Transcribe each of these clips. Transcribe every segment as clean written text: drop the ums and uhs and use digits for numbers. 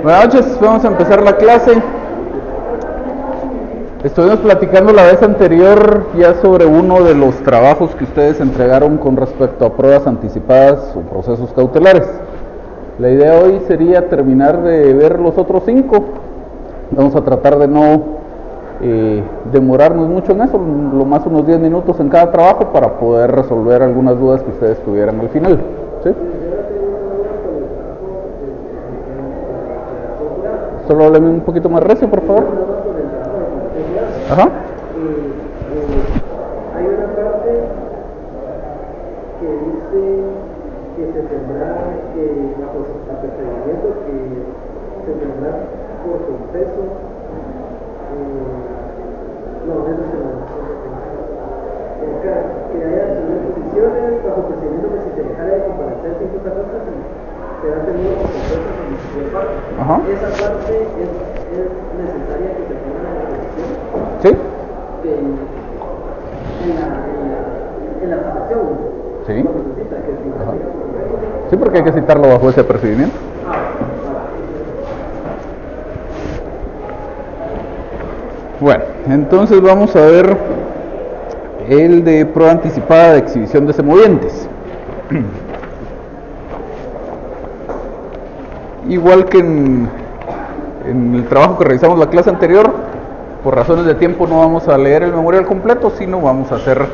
Buenas noches, vamos a empezar la clase. Estuvimos platicando la vez anterior ya sobre uno de los trabajos que ustedes entregaron con respecto a pruebas anticipadas o procesos cautelares. La idea hoy sería terminar de ver los otros 5. Vamos a tratar de no demorarnos mucho en eso, lo más unos 10 minutos en cada trabajo para poder resolver algunas dudas que ustedes tuvieran al final. ¿Sí? Solo háblame un poquito más recio, por favor. Ajá. Hay una parte que dice que se tendrá bajo el procedimiento que se tendrá por confeso. Que haya posiciones bajo procedimiento que si se dejara de comparecer 5 personas se va a tener por confeso en la parte. Esa parte es necesaria que se ponga en la posición. Sí. En la citación. Sí. Sí, porque hay que citarlo bajo ese procedimiento. Bueno, entonces vamos a ver el de prueba anticipada de exhibición de semovientes. Igual que en el trabajo que realizamos la clase anterior, por razones de tiempo no vamos a leer el memorial completo, sino vamos a hacer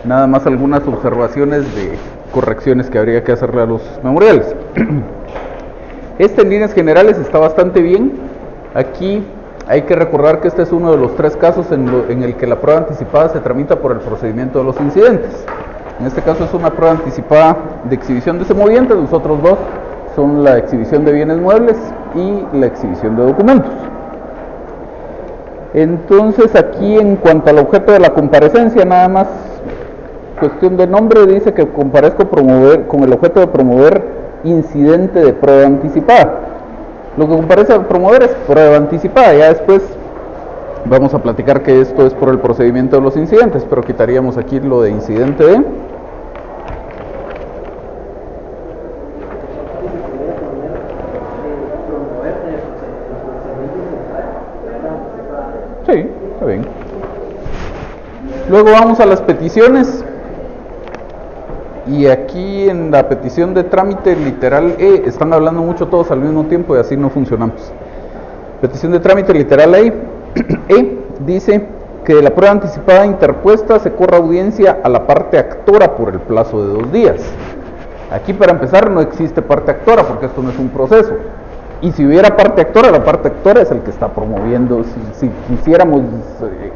nada más algunas observaciones de correcciones que habría que hacerle a los memoriales. Este en líneas generales está bastante bien. Aquí hay que recordar que este es uno de los 3 casos en el que la prueba anticipada se tramita por el procedimiento de los incidentes. En este caso es una prueba anticipada de exhibición de semovientes, los otros 2 son la exhibición de bienes muebles y la exhibición de documentos. Entonces aquí en cuanto al objeto de la comparecencia, nada más cuestión de nombre, dice que comparezco con el objeto de promover incidente de prueba anticipada. Lo que comparece a promover es prueba anticipada, ya después vamos a platicar que esto es por el procedimiento de los incidentes, pero quitaríamos aquí lo de incidente de. Sí, está bien. Luego vamos a las peticiones. Y aquí en la petición de trámite literal E, están hablando mucho todos al mismo tiempo y así no funcionamos. Petición de trámite literal E, dice que de la prueba anticipada interpuesta se corra audiencia a la parte actora por el plazo de 2 días. Aquí para empezar no existe parte actora porque esto no es un proceso. Y si hubiera parte actora, la parte actora es el que está promoviendo. Si quisiéramos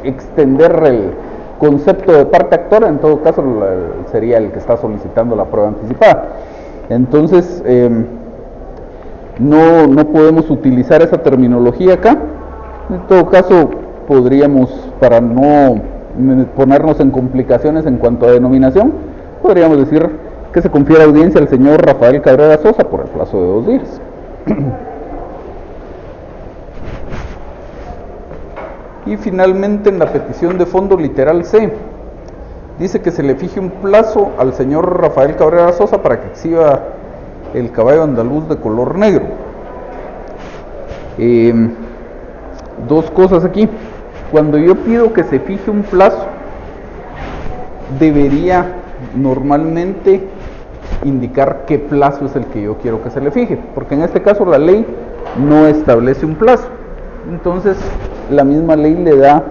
extender el concepto de parte actora, en todo caso sería el que está solicitando la prueba anticipada. Entonces no podemos utilizar esa terminología acá. En todo caso podríamos, para no ponernos en complicaciones en cuanto a denominación, podríamos decir que se confiere audiencia al señor Rafael Cabrera Sosa por el plazo de 2 días. Y finalmente en la petición de fondo literal C, dice que se le fije un plazo al señor Rafael Cabrera Sosa para que exhiba el caballo andaluz de color negro. 2 cosas aquí. Cuando yo pido que se fije un plazo, debería normalmente indicar qué plazo es el que yo quiero que se le fije, porque en este caso la ley no establece un plazo. Entonces la misma ley le da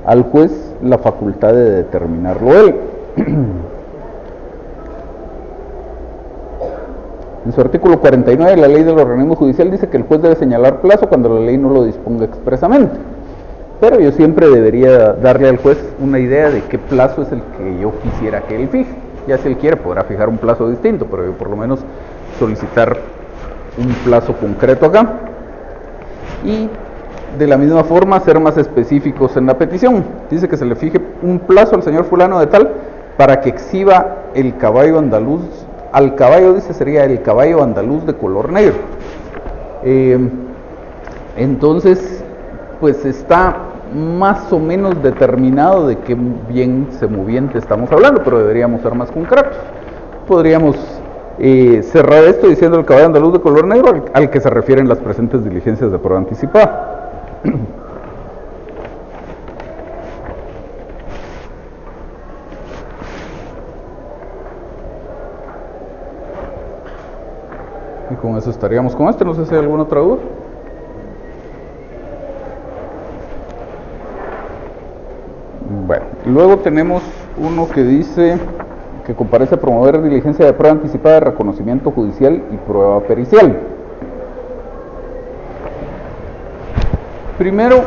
al juez la facultad de determinarlo él. En su artículo 49 la ley del organismo judicial dice que el juez debe señalar plazo cuando la ley no lo disponga expresamente, pero yo siempre debería darle al juez una idea de qué plazo es el que yo quisiera que él fije. Ya si él quiere podrá fijar un plazo distinto, pero yo por lo menos solicitar un plazo concreto acá. Y de la misma forma ser más específicos en la petición. Dice que se le fije un plazo al señor fulano de tal para que exhiba el caballo andaluz. Al caballo, dice, sería el caballo andaluz de color negro. Entonces pues está más o menos determinado de qué bien semoviente estamos hablando, pero deberíamos ser más concretos. Podríamos cerrar esto diciendo el caballo andaluz de color negro al que se refieren las presentes diligencias de prueba anticipada. Y con eso estaríamos con este, no sé si hay alguna otra duda. Bueno, luego tenemos uno que dice que comparece a promover diligencia de prueba anticipada de reconocimiento judicial y prueba pericial. Primero,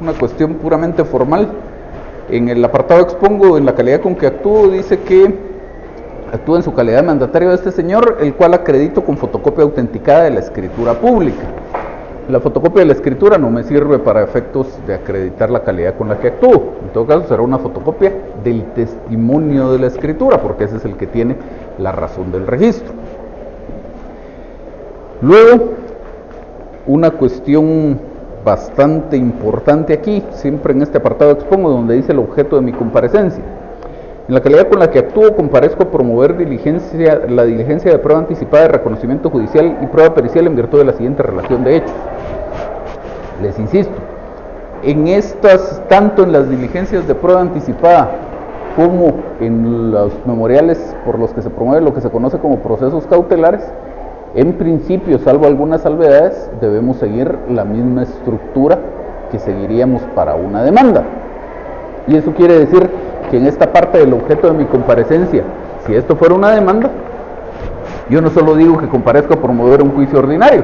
una cuestión puramente formal. En el apartado expongo en la calidad con que actúo, dice que actúa en su calidad de mandatario de este señor, el cual acredito con fotocopia autenticada de la escritura pública. La fotocopia de la escritura no me sirve para efectos de acreditar la calidad con la que actúo. En todo caso será una fotocopia del testimonio de la escritura, porque ese es el que tiene la razón del registro. Luego, una cuestión bastante importante aquí, siempre en este apartado expongo, donde dice el objeto de mi comparecencia. En la calidad con la que actúo, comparezco a promover la diligencia de prueba anticipada de reconocimiento judicial y prueba pericial en virtud de la siguiente relación de hechos. Les insisto, tanto en las diligencias de prueba anticipada como en los memoriales por los que se promueve lo que se conoce como procesos cautelares, en principio, salvo algunas salvedades, debemos seguir la misma estructura que seguiríamos para una demanda. Y eso quiere decir que en esta parte del objeto de mi comparecencia, si esto fuera una demanda, yo no solo digo que comparezco a promover un juicio ordinario,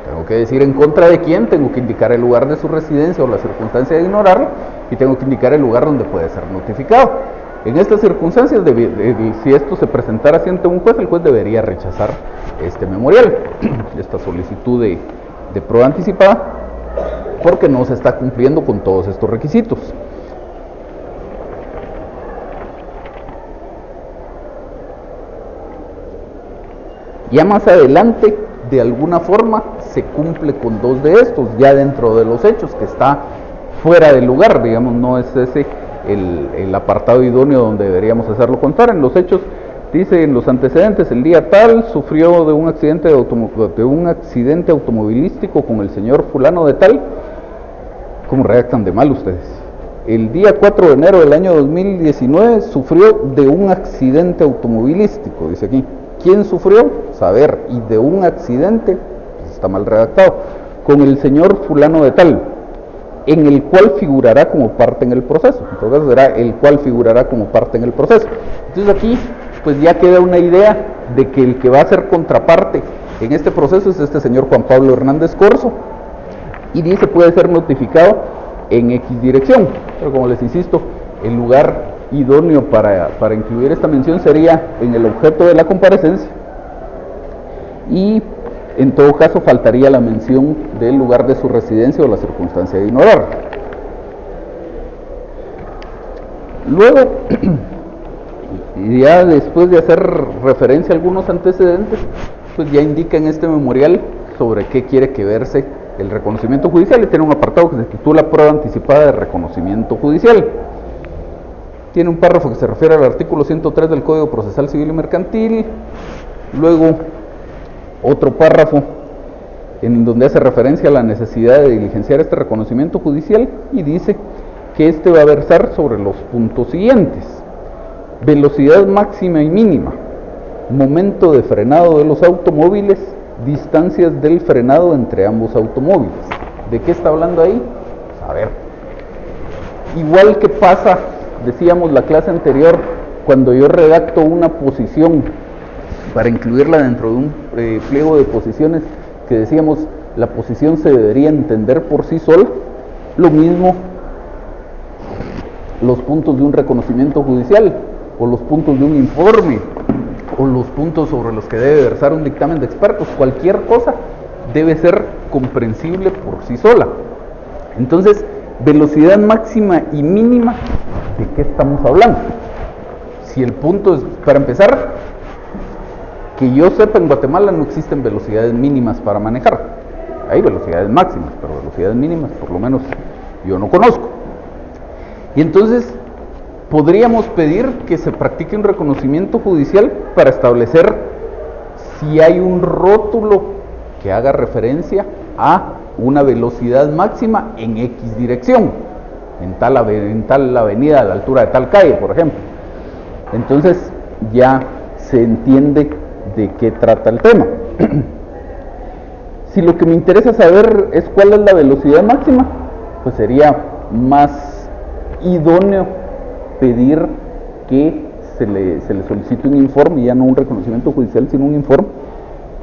tengo que decir en contra de quién, tengo que indicar el lugar de su residencia o la circunstancia de ignorarlo, y tengo que indicar el lugar donde puede ser notificado. En estas circunstancias, si esto se presentara ante un juez, el juez debería rechazar este memorial, esta solicitud de prueba anticipada, porque no se está cumpliendo con todos estos requisitos. Ya más adelante, de alguna forma, se cumple con dos de estos, ya dentro de los hechos, que está fuera del lugar, digamos, no es ese el apartado idóneo donde deberíamos hacerlo constar. En los hechos, dice en los antecedentes, el día tal, sufrió de un accidente automovilístico con el señor fulano de tal. ¿Cómo redactan de mal ustedes? El día 4 de enero del año 2019, sufrió de un accidente automovilístico, dice aquí. ¿Quién sufrió? Saber. Y de un accidente, pues está mal redactado, con el señor fulano de tal, en el cual figurará como parte en el proceso. Entonces será el cual figurará como parte en el proceso. Entonces aquí, pues ya queda una idea de que el que va a ser contraparte en este proceso es este señor Juan Pablo Hernández Corzo, y dice puede ser notificado en X dirección. Pero como les insisto, el lugar idóneo para incluir esta mención sería en el objeto de la comparecencia, y en todo caso faltaría la mención del lugar de su residencia o la circunstancia de ignorar. Luego, ya después de hacer referencia a algunos antecedentes, pues ya indica en este memorial sobre qué quiere que verse el reconocimiento judicial, y tiene un apartado que se titula Prueba anticipada de reconocimiento judicial. Tiene un párrafo que se refiere al artículo 103 del Código Procesal Civil y Mercantil, luego otro párrafo en donde hace referencia a la necesidad de diligenciar este reconocimiento judicial, y dice que este va a versar sobre los puntos siguientes: velocidad máxima y mínima, momento de frenado de los automóviles, distancias del frenado entre ambos automóviles. ¿De qué está hablando ahí? A ver, igual que pasa, decíamos la clase anterior, cuando yo redacto una posición para incluirla dentro de un pliego de posiciones, que decíamos la posición se debería entender por sí sola, lo mismo los puntos de un reconocimiento judicial, o los puntos de un informe, o los puntos sobre los que debe versar un dictamen de expertos. Cualquier cosa debe ser comprensible por sí sola. Entonces, velocidad máxima y mínima, ¿de qué estamos hablando? Si el punto es, para empezar, que yo sepa, en Guatemala no existen velocidades mínimas para manejar. Hay velocidades máximas, pero velocidades mínimas, por lo menos, yo no conozco. Y entonces, podríamos pedir que se practique un reconocimiento judicial para establecer si hay un rótulo que haga referencia a una velocidad máxima en X dirección, en tal avenida a la altura de tal calle, por ejemplo. Entonces ya se entiende de qué trata el tema. Si lo que me interesa saber es cuál es la velocidad máxima, pues sería más idóneo pedir que se le solicite un informe, ya no un reconocimiento judicial, sino un informe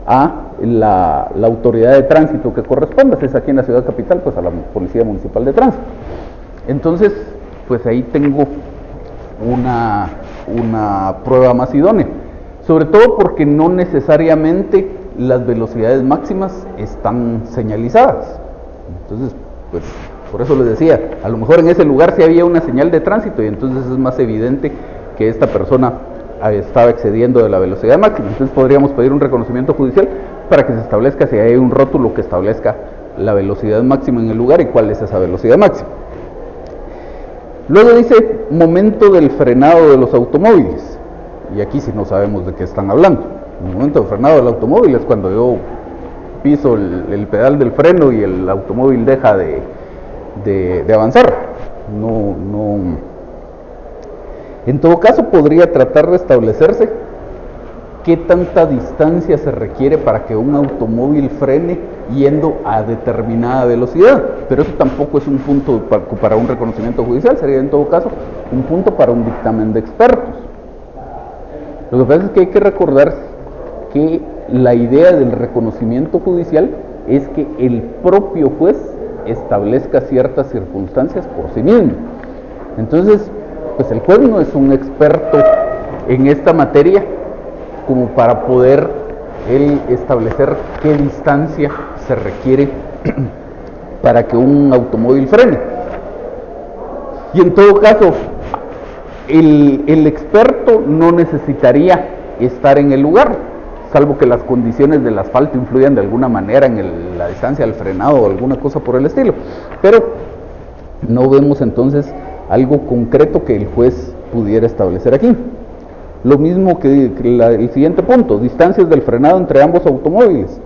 a la autoridad de tránsito que corresponda. Si es aquí en la ciudad capital, pues a la Policía Municipal de Tránsito. Entonces, pues ahí tengo una prueba más idónea, sobre todo porque no necesariamente las velocidades máximas están señalizadas. Entonces, pues por eso les decía, a lo mejor en ese lugar sí había una señal de tránsito y entonces es más evidente que esta persona estaba excediendo de la velocidad máxima. Entonces podríamos pedir un reconocimiento judicial para que se establezca si hay un rótulo que establezca la velocidad máxima en el lugar y cuál es esa velocidad máxima. Luego dice momento del frenado de los automóviles, y aquí sí no sabemos de qué están hablando. El momento del frenado del automóvil es cuando yo piso el pedal del freno y el automóvil deja de avanzar. En todo caso, podría tratar de establecerse qué tanta distancia se requiere para que un automóvil frene yendo a determinada velocidad, pero eso tampoco es un punto para un reconocimiento judicial, sería en todo caso un punto para un dictamen de expertos. Lo que pasa es que hay que recordar que la idea del reconocimiento judicial es que el propio juez establezca ciertas circunstancias por sí mismo. Entonces, pues el juez no es un experto en esta materia como para poder él establecer qué distancia se requiere para que un automóvil frene. Y en todo caso, el experto no necesitaría estar en el lugar, salvo que las condiciones del asfalto influyan de alguna manera en la distancia del frenado o alguna cosa por el estilo. Pero no vemos entonces algo concreto que el juez pudiera establecer aquí. Lo mismo que el siguiente punto, distancias del frenado entre ambos automóviles.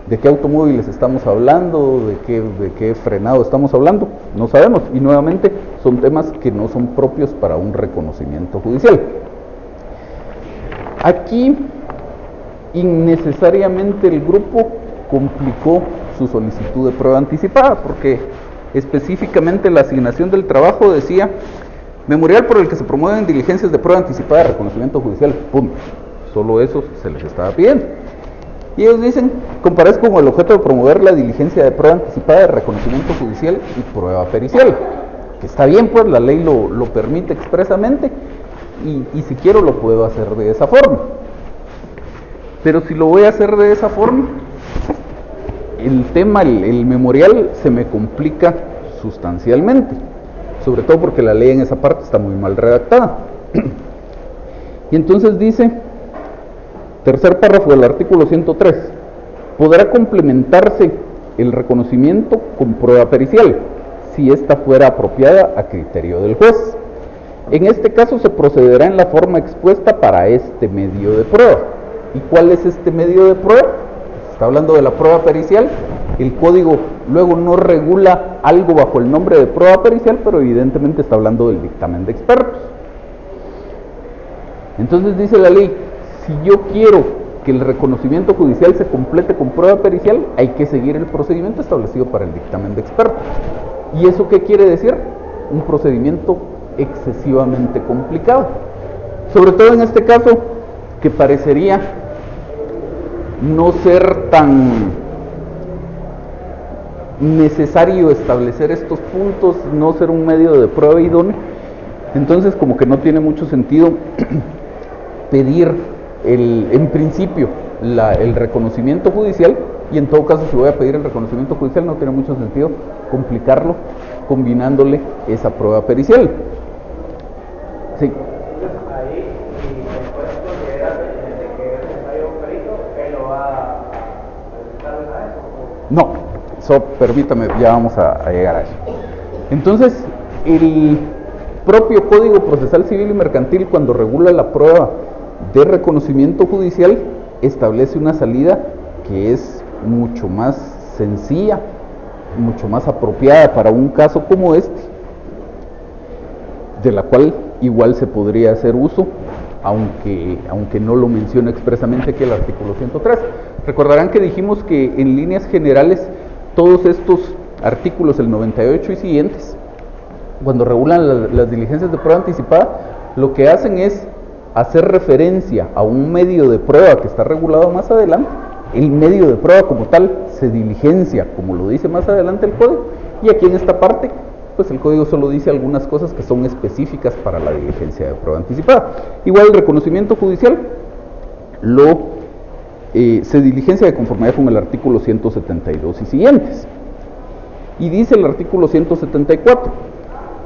¿De qué automóviles estamos hablando? ¿De qué frenado estamos hablando? No sabemos, y nuevamente son temas que no son propios para un reconocimiento judicial. Aquí innecesariamente el grupo complicó su solicitud de prueba anticipada, porque específicamente la asignación del trabajo decía memorial por el que se promueven diligencias de prueba anticipada de reconocimiento judicial, punto. Solo eso se les estaba pidiendo. Y ellos dicen, comparez como el objeto de promover la diligencia de prueba anticipada de reconocimiento judicial y prueba pericial, que está bien, pues la ley lo permite expresamente, y si quiero lo puedo hacer de esa forma. Pero si lo voy a hacer de esa forma, el tema, el memorial, se me complica sustancialmente, sobre todo porque la ley en esa parte está muy mal redactada. Y entonces dice, tercer párrafo del artículo 103, podrá complementarse el reconocimiento con prueba pericial, si ésta fuera apropiada a criterio del juez. En este caso se procederá en la forma expuesta para este medio de prueba. ¿Y cuál es este medio de prueba? Está hablando de la prueba pericial. El código luego no regula algo bajo el nombre de prueba pericial, pero evidentemente está hablando del dictamen de expertos. Entonces dice la ley, si yo quiero que el reconocimiento judicial se complete con prueba pericial, hay que seguir el procedimiento establecido para el dictamen de expertos. ¿Y eso qué quiere decir? Un procedimiento excesivamente complicado. Sobre todo en este caso, que parecería no ser tan necesario establecer estos puntos, no ser un medio de prueba idóneo. Entonces como que no tiene mucho sentido pedir en principio el reconocimiento judicial, y en todo caso si voy a pedir el reconocimiento judicial no tiene mucho sentido complicarlo combinándole esa prueba pericial. Sí. No, eso permítame, ya vamos a llegar a eso. Entonces, el propio Código Procesal Civil y Mercantil, cuando regula la prueba de reconocimiento judicial, establece una salida que es mucho más sencilla, mucho más apropiada para un caso como este, de la cual igual se podría hacer uso, aunque no lo menciona expresamente aquí el artículo 103. Recordarán que dijimos que en líneas generales todos estos artículos, el 98 y siguientes, cuando regulan las diligencias de prueba anticipada, lo que hacen es hacer referencia a un medio de prueba que está regulado más adelante. El medio de prueba como tal se diligencia, como lo dice más adelante el código, y aquí en esta parte, pues el código solo dice algunas cosas que son específicas para la diligencia de prueba anticipada. Igual el reconocimiento judicial se diligencia de conformidad con el artículo 172 y siguientes. Y dice el artículo 174,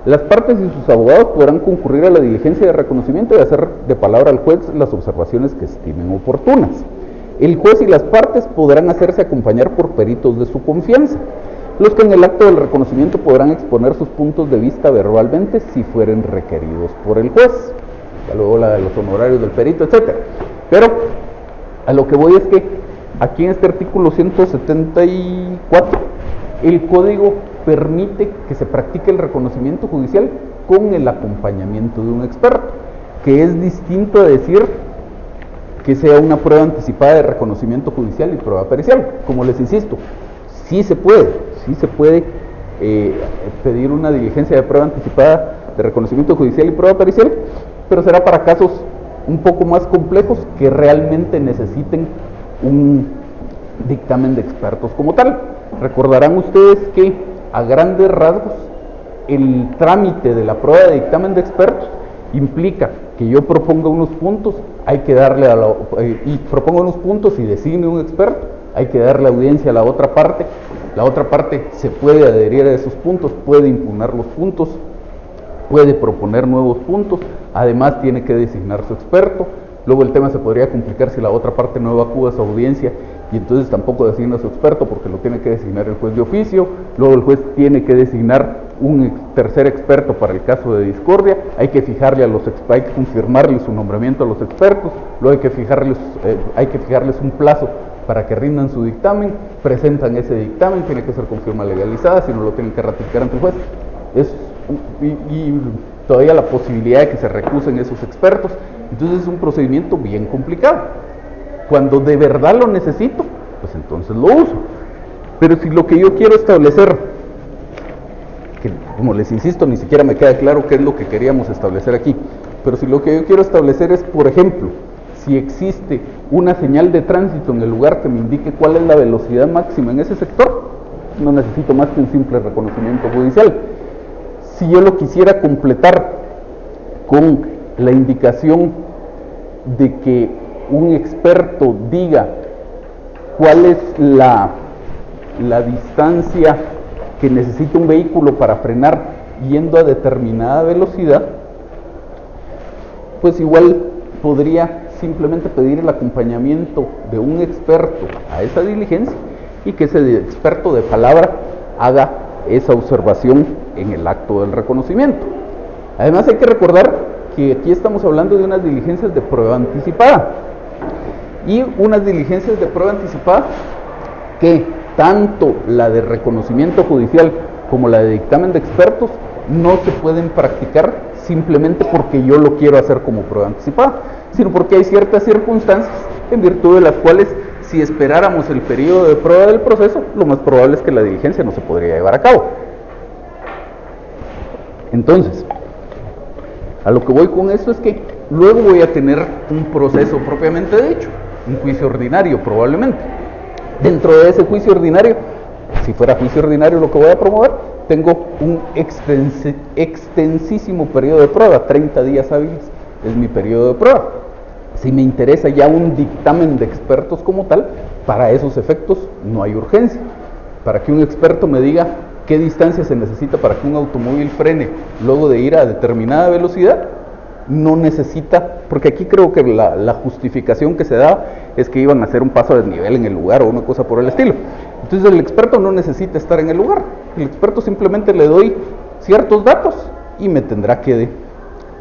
las partes y sus abogados podrán concurrir a la diligencia de reconocimiento y hacer de palabra al juez las observaciones que estimen oportunas. El juez y las partes podrán hacerse acompañar por peritos de su confianza, los que en el acto del reconocimiento podrán exponer sus puntos de vista verbalmente si fueren requeridos por el juez. Ya luego la de los honorarios del perito, etc. Pero a lo que voy es que aquí en este artículo 174, el código permite que se practique el reconocimiento judicial con el acompañamiento de un experto, que es distinto a decir que sea una prueba anticipada de reconocimiento judicial y prueba pericial. Como les insisto, sí se puede pedir una diligencia de prueba anticipada de reconocimiento judicial y prueba pericial, pero será para casos un poco más complejos que realmente necesiten un dictamen de expertos como tal. Recordarán ustedes que a grandes rasgos el trámite de la prueba de dictamen de expertos implica que yo proponga unos puntos, hay que darle propongo unos puntos y designe un experto, hay que darle audiencia a la otra parte se puede adherir a esos puntos, puede impugnar los puntos, puede proponer nuevos puntos, además tiene que designar su experto. Luego el tema se podría complicar si la otra parte no acude a su audiencia y entonces tampoco designa a su experto porque lo tiene que designar el juez de oficio. Luego el juez tiene que designar un tercer experto para el caso de discordia. Hay que confirmarle su nombramiento a los expertos. Luego hay que fijarles un plazo para que rindan su dictamen. Presentan ese dictamen, tiene que ser con firma legalizada, si no lo tienen que ratificar ante el juez. Y todavía la posibilidad de que se recusen esos expertos. Entonces es un procedimiento bien complicado. Cuando de verdad lo necesito, pues entonces lo uso. Pero si lo que yo quiero establecer, que como les insisto, ni siquiera me queda claro qué es lo que queríamos establecer aquí, pero si lo que yo quiero establecer es, por ejemplo, si existe una señal de tránsito en el lugar que me indique cuál es la velocidad máxima en ese sector, no necesito más que un simple reconocimiento judicial. Si yo lo quisiera completar con la indicación de que un experto diga cuál es la distancia que necesita un vehículo para frenar yendo a determinada velocidad, pues igual podría simplemente pedir el acompañamiento de un experto a esa diligencia y que ese experto de palabra haga esa observación en el acto del reconocimiento. Además hay que recordar que aquí estamos hablando de unas diligencias de prueba anticipada y unas diligencias de prueba anticipada que tanto la de reconocimiento judicial como la de dictamen de expertos no se pueden practicar simplemente porque yo lo quiero hacer como prueba anticipada, sino porque hay ciertas circunstancias en virtud de las cuales si esperáramos el periodo de prueba del proceso, lo más probable es que la diligencia no se podría llevar a cabo. Entonces, a lo que voy con esto es que luego voy a tener un proceso propiamente dicho, un juicio ordinario probablemente. Dentro de ese juicio ordinario, si fuera juicio ordinario lo que voy a promover, tengo un extensísimo periodo de prueba, 30 días hábiles es mi periodo de prueba. Si me interesa ya un dictamen de expertos como tal, para esos efectos no hay urgencia. Para que un experto me diga qué distancia se necesita para que un automóvil frene luego de ir a determinada velocidad, no necesita, porque aquí creo que la justificación que se da es que iban a hacer un paso a desnivel en el lugar o una cosa por el estilo. Entonces el experto no necesita estar en el lugar, el experto simplemente le doy ciertos datos y me tendrá que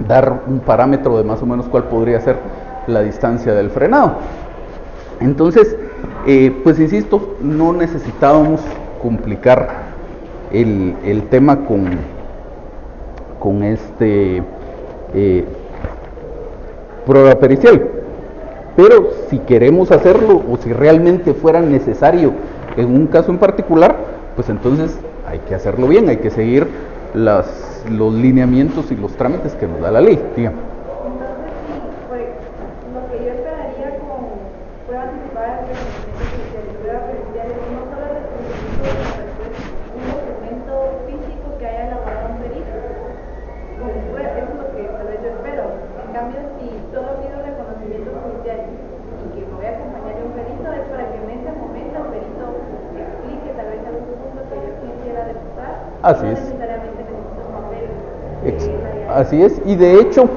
dar un parámetro de más o menos cuál podría ser la distancia del frenado. Entonces, pues insisto, no necesitábamos complicar el tema con prueba pericial. Pero si queremos hacerlo o si realmente fuera necesario en un caso en particular, pues entonces hay que hacerlo bien, hay que seguir los lineamientos y los trámites que nos da la ley, digamos. Entonces, sí, pues lo que yo esperaría con prueba anticipada de reconocimiento de prueba pericial es no solo el reconocimiento de un documento físico que haya elaborado un perito, eso es lo que tal vez yo espero. En cambio, si solo pido reconocimiento judicial y que me voy a acompañar de un perito, es para que en ese momento el perito explique tal vez algún punto que yo quisiera demostrar. Así es. Necesariamente necesito un papel. Así es, y de hecho,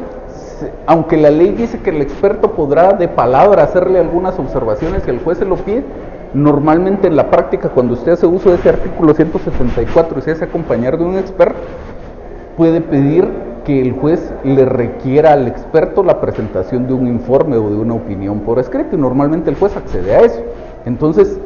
aunque la ley dice que el experto podrá de palabra hacerle algunas observaciones y el juez se lo pide, normalmente en la práctica, cuando usted hace uso de ese artículo 174 y se hace acompañar de un experto, puede pedir que el juez le requiera al experto la presentación de un informe o de una opinión por escrito, y normalmente el juez accede a eso. Entonces,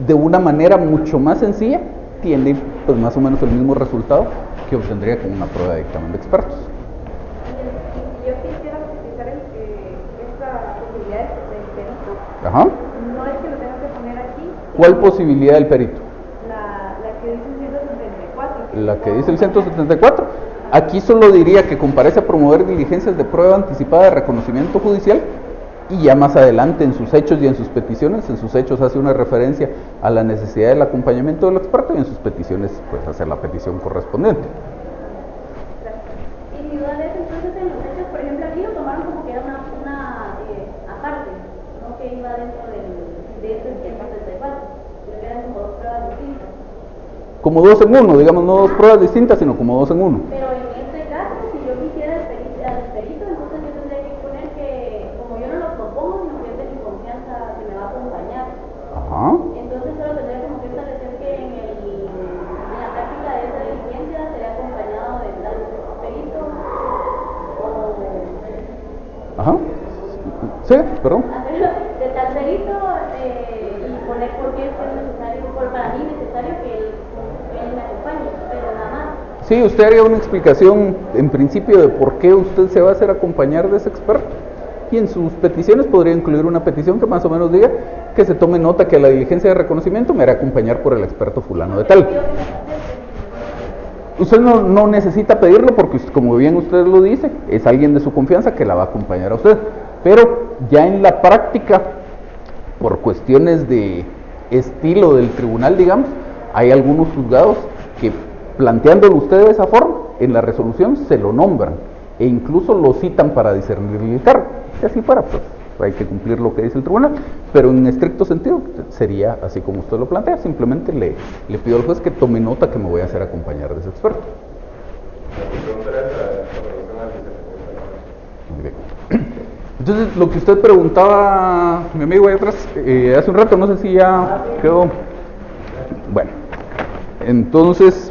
de una manera mucho más sencilla, tiene pues más o menos el mismo resultado que obtendría con una prueba de dictamen de expertos. Si yo quisiera utilizar esta posibilidad del perito, Ajá. no es que lo tenga que poner aquí. ¿Cuál posibilidad del perito? La que dice el 174. La que dice el 174. Aquí solo diría que comparece a promover diligencias de prueba anticipada de reconocimiento judicial, y ya más adelante en sus hechos y en sus peticiones, en sus hechos hace una referencia a la necesidad del acompañamiento del experto, y en sus peticiones pues hace la petición correspondiente. Individuales, entonces en los hechos, por ejemplo, aquí lo tomaron como que era una aparte, no que iba dentro de este 174, sino que eran como dos pruebas distintas. Como dos en uno, digamos, no dos pruebas distintas, sino como dos en uno. Pero en este caso, si yo quisiera al perito, entonces yo tendría que poner que, como yo no lo propongo, sino que es de mi confianza que me va a acompañar. Ajá. Entonces solo tendría como que establecer que en la práctica de esa diligencia será acompañado de tal perito o Ajá. Sí, perdón. de tal perito y poner por qué es necesario, para mí necesario que él me acompañe, pero nada más. Sí, usted haría una explicación en principio de por qué usted se va a hacer acompañar de ese experto, y en sus peticiones podría incluir una petición que más o menos diga que se tome nota que la diligencia de reconocimiento me hará acompañar por el experto fulano de tal. Usted no necesita pedirlo porque, como bien usted lo dice, es alguien de su confianza que la va a acompañar a usted, pero ya en la práctica, por cuestiones de estilo del tribunal, digamos, hay algunos juzgados que, planteándolo usted de esa forma, en la resolución se lo nombran e incluso lo citan para discernir el cargo. Si así fuera, pues hay que cumplir lo que dice el tribunal, pero en estricto sentido sería así como usted lo plantea. Simplemente le pido al juez que tome nota que me voy a hacer acompañar de ese experto. Entonces, lo que usted preguntaba, mi amigo ahí atrás, hace un rato, no sé si ya quedó. Bueno, entonces,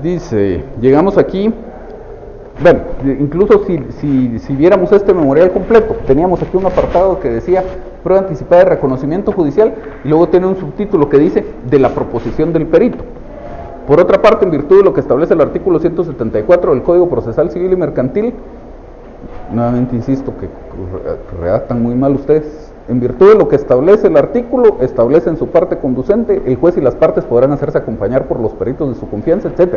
dice, llegamos aquí. Bueno, incluso si viéramos este memorial completo, teníamos aquí un apartado que decía prueba anticipada de reconocimiento judicial, y luego tiene un subtítulo que dice de la proposición del perito. Por otra parte, en virtud de lo que establece el artículo 174 del Código Procesal Civil y Mercantil, nuevamente insisto que redactan muy mal ustedes, en virtud de lo que establece el artículo, establece en su parte conducente, el juez y las partes podrán hacerse acompañar por los peritos de su confianza, etc.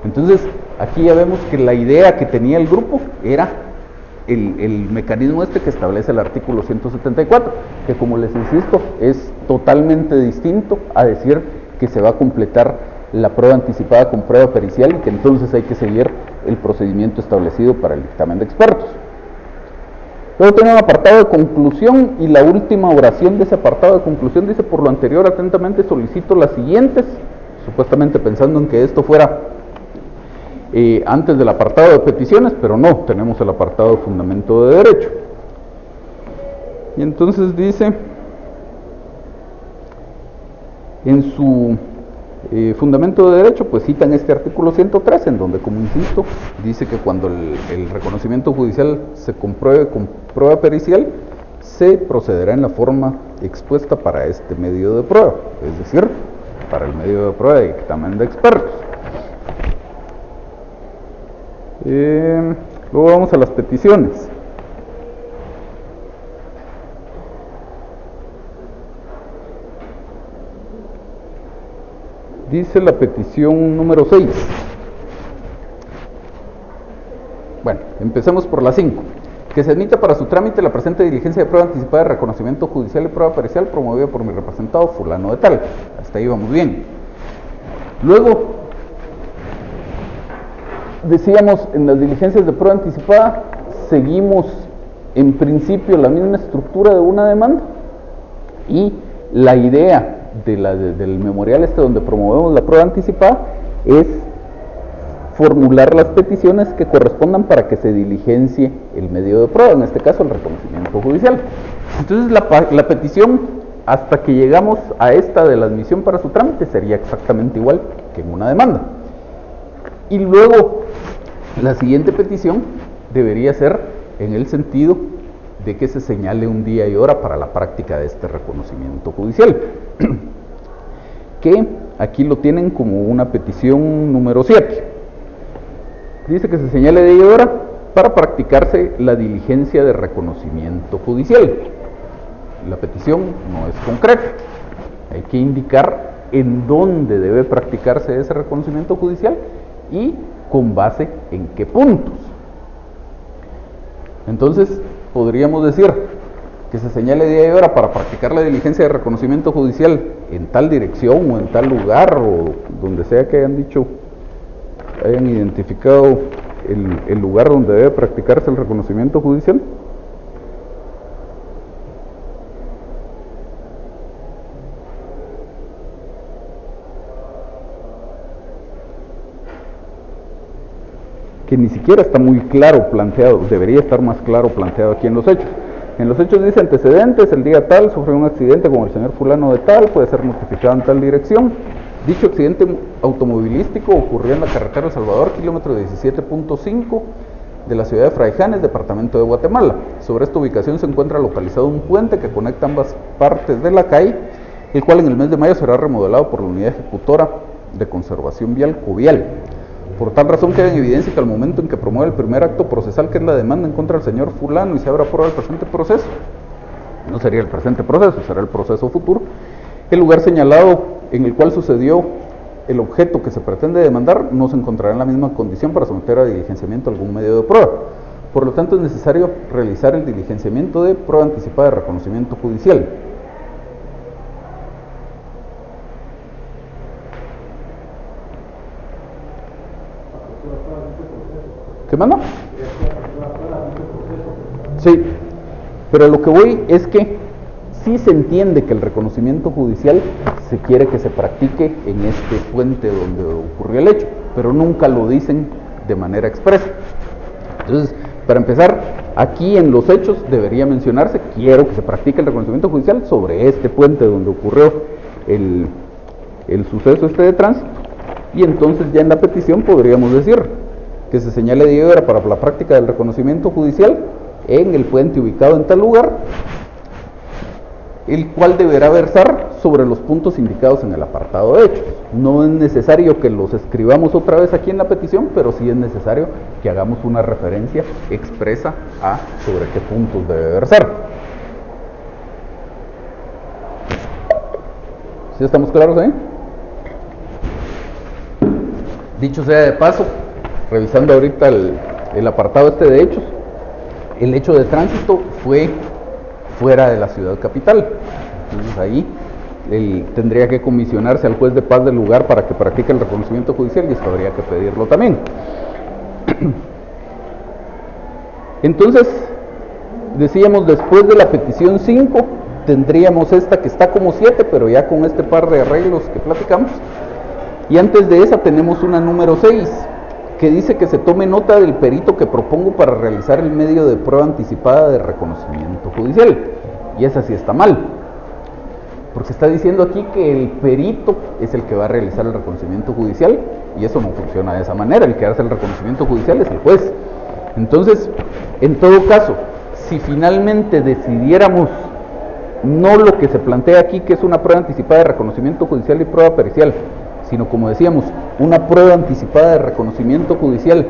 Entonces, aquí ya vemos que la idea que tenía el grupo era el mecanismo este que establece el artículo 174, que, como les insisto, es totalmente distinto a decir que se va a completar la prueba anticipada con prueba pericial y que entonces hay que seguir el procedimiento establecido para el dictamen de expertos. Luego tiene un apartado de conclusión, y la última oración de ese apartado de conclusión dice: por lo anterior, atentamente solicito las siguientes, supuestamente pensando en que esto fuera antes del apartado de peticiones, pero no, tenemos el apartado de fundamento de derecho. Y entonces dice, en su fundamento de derecho, pues citan este artículo 103, en donde, como insisto, dice que cuando el reconocimiento judicial se compruebe con prueba pericial, se procederá en la forma expuesta para este medio de prueba, es decir, para el medio de prueba de dictamen de expertos. Luego vamos a las peticiones. Dice la petición número 6. Bueno, empecemos por la 5. Que se admita para su trámite la presente diligencia de prueba anticipada de reconocimiento judicial y prueba pericial promovida por mi representado fulano de tal. Hasta ahí vamos bien. Luego, decíamos, en las diligencias de prueba anticipada, seguimos en principio la misma estructura de una demanda, y la idea del memorial donde promovemos la prueba anticipada es formular las peticiones que correspondan para que se diligencie el medio de prueba, en este caso el reconocimiento judicial. Entonces la petición, hasta que llegamos a esta de la admisión para su trámite, sería exactamente igual que en una demanda. Y luego la siguiente petición debería ser en el sentido de que se señale un día y hora para la práctica de este reconocimiento judicial, que aquí lo tienen como una petición número 7. Dice que se señale día y hora para practicarse la diligencia de reconocimiento judicial. La petición no es concreta, hay que indicar en dónde debe practicarse ese reconocimiento judicial y con base en qué puntos. Entonces, podríamos decir que se señale día y hora para practicar la diligencia de reconocimiento judicial en tal dirección o en tal lugar, o donde sea que hayan identificado el lugar donde debe practicarse el reconocimiento judicial. Que ni siquiera está muy claro planteado, debería estar más claro planteado aquí en los hechos. En los hechos dice antecedentes: el día tal sufrió un accidente con el señor fulano de tal, puede ser notificado en tal dirección. Dicho accidente automovilístico ocurrió en la carretera El Salvador, kilómetro 17.5 de la ciudad de Fraijanes, departamento de Guatemala. Sobre esta ubicación se encuentra localizado un puente que conecta ambas partes de la calle, el cual en el mes de mayo será remodelado por la Unidad Ejecutora de Conservación Vial, Cuvial. Por tal razón queda en evidencia que al momento en que promueve el primer acto procesal, que es la demanda en contra del señor fulano, y se abra prueba del presente proceso, no sería el presente proceso, será el proceso futuro, el lugar señalado en el cual sucedió el objeto que se pretende demandar no se encontrará en la misma condición para someter a diligenciamiento algún medio de prueba. Por lo tanto, es necesario realizar el diligenciamiento de prueba anticipada de reconocimiento judicial. ¿Qué manda? Sí, pero lo que voy es que sí se entiende que el reconocimiento judicial se quiere que se practique en este puente donde ocurrió el hecho, pero nunca lo dicen de manera expresa. Entonces, para empezar, aquí en los hechos debería mencionarse: quiero que se practique el reconocimiento judicial sobre este puente donde ocurrió el suceso de tránsito, y entonces ya en la petición podríamos decir que se señale día y hora para la práctica del reconocimiento judicial en el puente ubicado en tal lugar, el cual deberá versar sobre los puntos indicados en el apartado de hechos. No es necesario que los escribamos otra vez aquí en la petición, pero sí es necesario que hagamos una referencia expresa a sobre qué puntos debe versar. ¿Sí estamos claros ahí? Dicho sea de paso, revisando ahorita el apartado de hechos, el hecho de tránsito fue fuera de la ciudad capital. Entonces ahí tendría que comisionarse al juez de paz del lugar para que practique el reconocimiento judicial, y esto habría que pedirlo también. Entonces, decíamos, después de la petición 5, tendríamos esta que está como 7, pero ya con este par de arreglos que platicamos. Y antes de esa tenemos una número 6, que dice que se tome nota del perito que propongo para realizar el medio de prueba anticipada de reconocimiento judicial. Y esa sí está mal. Porque está diciendo aquí que el perito es el que va a realizar el reconocimiento judicial, y eso no funciona de esa manera. El que hace el reconocimiento judicial es el juez. Entonces, en todo caso, si finalmente decidiéramos no lo que se plantea aquí, que es una prueba anticipada de reconocimiento judicial y prueba pericial, sino, como decíamos, una prueba anticipada de reconocimiento judicial,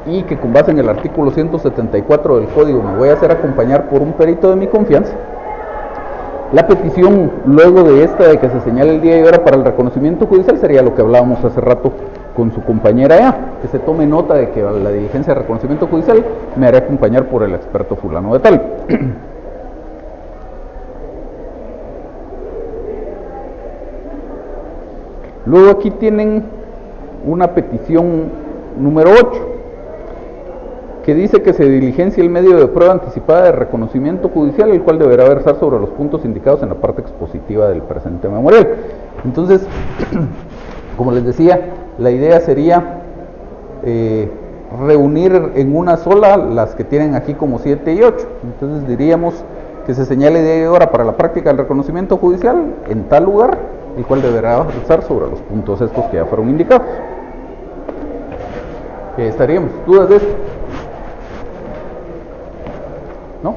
y que con base en el artículo 174 del Código me voy a hacer acompañar por un perito de mi confianza, la petición luego de esta, de que se señale el día y hora para el reconocimiento judicial, sería lo que hablábamos hace rato con su compañera Ea, que se tome nota de que a la diligencia de reconocimiento judicial me haré acompañar por el experto fulano de tal. Luego aquí tienen una petición número 8, que dice que se diligencie el medio de prueba anticipada de reconocimiento judicial, el cual deberá versar sobre los puntos indicados en la parte expositiva del presente memorial. Entonces, como les decía, la idea sería reunir en una sola las que tienen aquí como 7 y 8. Entonces diríamos que se señale día y hora para la práctica del reconocimiento judicial en tal lugar, el cual deberá versar sobre los puntos estos que ya fueron indicados. ¿Estaríamos? ¿Dudas de esto? ¿No?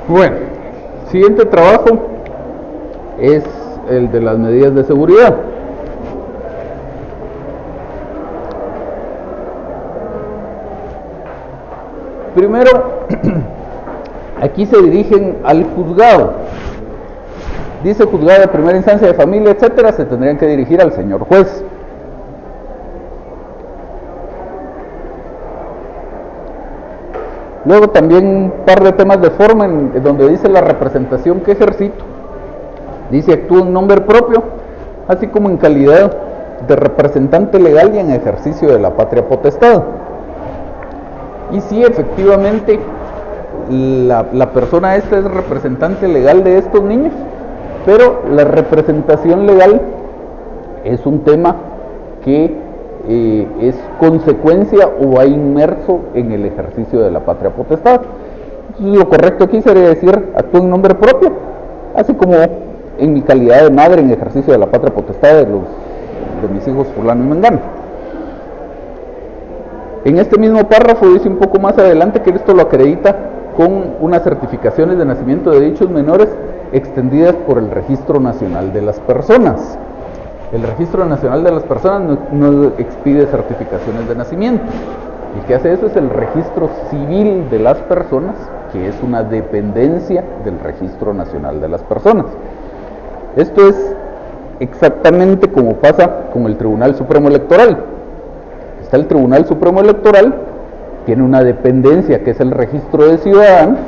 Bueno, siguiente trabajo es el de las medidas de seguridad. Primero, aquí se dirigen al juzgado. Dice juzgado de primera instancia de familia, etcétera, se tendrían que dirigir al señor juez. Luego también un par de temas de forma, donde dice la representación que ejercito. Dice actúo en nombre propio, así como en calidad de representante legal y en ejercicio de la patria potestad. Y sí, efectivamente, la persona esta es representante legal de estos niños, pero la representación legal es un tema que es consecuencia o va inmerso en el ejercicio de la patria potestad. Entonces, lo correcto aquí sería decir actúo en nombre propio, así como en mi calidad de madre en ejercicio de la patria potestad de mis hijos fulano y mengano. En este mismo párrafo dice un poco más adelante que esto lo acredita con unas certificaciones de nacimiento de dichos menores extendidas por el Registro Nacional de las Personas. El Registro Nacional de las Personas no expide certificaciones de nacimiento. El que hace eso es el Registro Civil de las Personas, que es una dependencia del Registro Nacional de las Personas. Esto es exactamente como pasa con el Tribunal Supremo Electoral. Está el Tribunal Supremo Electoral, tiene una dependencia que es el Registro de Ciudadanos,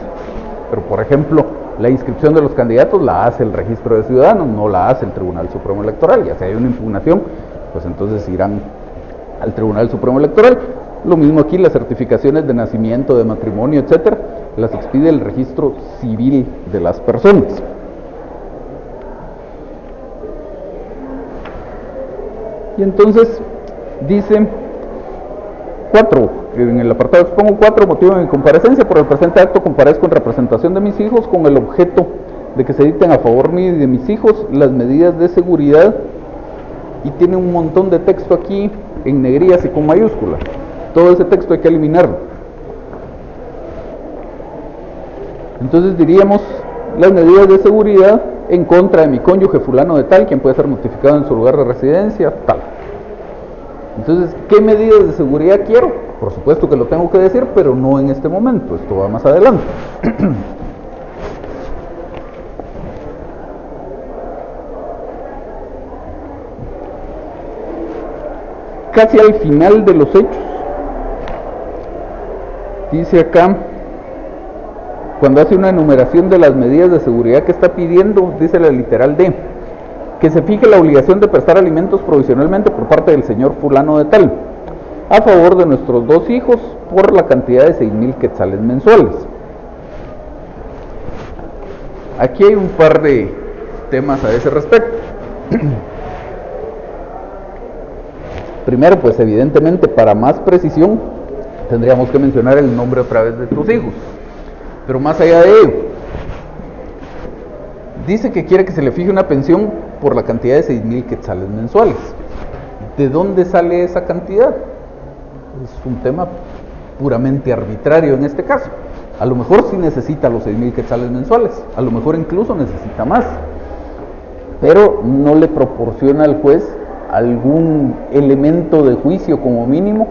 pero por ejemplo, la inscripción de los candidatos la hace el Registro de Ciudadanos, no la hace el Tribunal Supremo Electoral. Ya si hay una impugnación, pues entonces irán al Tribunal Supremo Electoral. Lo mismo aquí, las certificaciones de nacimiento, de matrimonio, etcétera, las expide el Registro Civil de las Personas. Y entonces dice 4, en el apartado expongo 4, motivo de mi comparecencia. Por el presente acto comparezco en representación de mis hijos con el objeto de que se dicten a favor mío y de mis hijos las medidas de seguridad, y tiene un montón de texto aquí en negrías y con mayúsculas. Todo ese texto hay que eliminarlo. Entonces diríamos las medidas de seguridad en contra de mi cónyuge fulano de tal, quien puede ser notificado en su lugar de residencia, tal. Entonces, ¿qué medidas de seguridad quiero? Por supuesto que lo tengo que decir, pero no en este momento, esto va más adelante. casi al final de los hechos, dice acá, cuando hace una enumeración de las medidas de seguridad que está pidiendo, dice la literal D, que se fije la obligación de prestar alimentos provisionalmente por parte del señor fulano de tal, a favor de nuestros 2 hijos, por la cantidad de 6,000 quetzales mensuales. Aquí hay un par de temas a ese respecto. Primero, pues evidentemente, para más precisión, tendríamos que mencionar el nombre otra vez de tus hijos. Pero más allá de ello, dice que quiere que se le fije una pensión por la cantidad de 6,000 quetzales mensuales. ¿De dónde sale esa cantidad? Es un tema puramente arbitrario en este caso. A lo mejor sí necesita los 6,000 quetzales mensuales, a lo mejor incluso necesita más, pero no le proporciona al juez algún elemento de juicio como mínimo,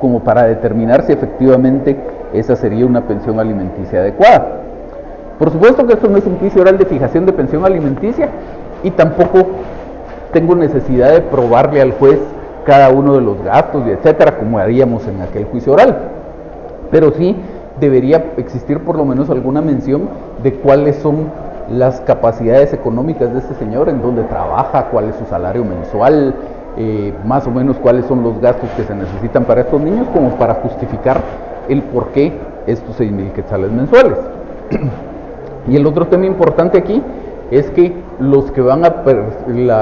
como para determinar si efectivamente esa sería una pensión alimenticia adecuada. Por supuesto que esto no es un juicio oral de fijación de pensión alimenticia, y tampoco tengo necesidad de probarle al juez cada uno de los gastos y etcétera, como haríamos en aquel juicio oral, pero sí debería existir por lo menos alguna mención de cuáles son las capacidades económicas de este señor, en dónde trabaja, cuál es su salario mensual, más o menos cuáles son los gastos que se necesitan para estos niños, como para justificar el por qué estos 6,000 quetzales mensuales. Y el otro tema importante aquí es que los que van a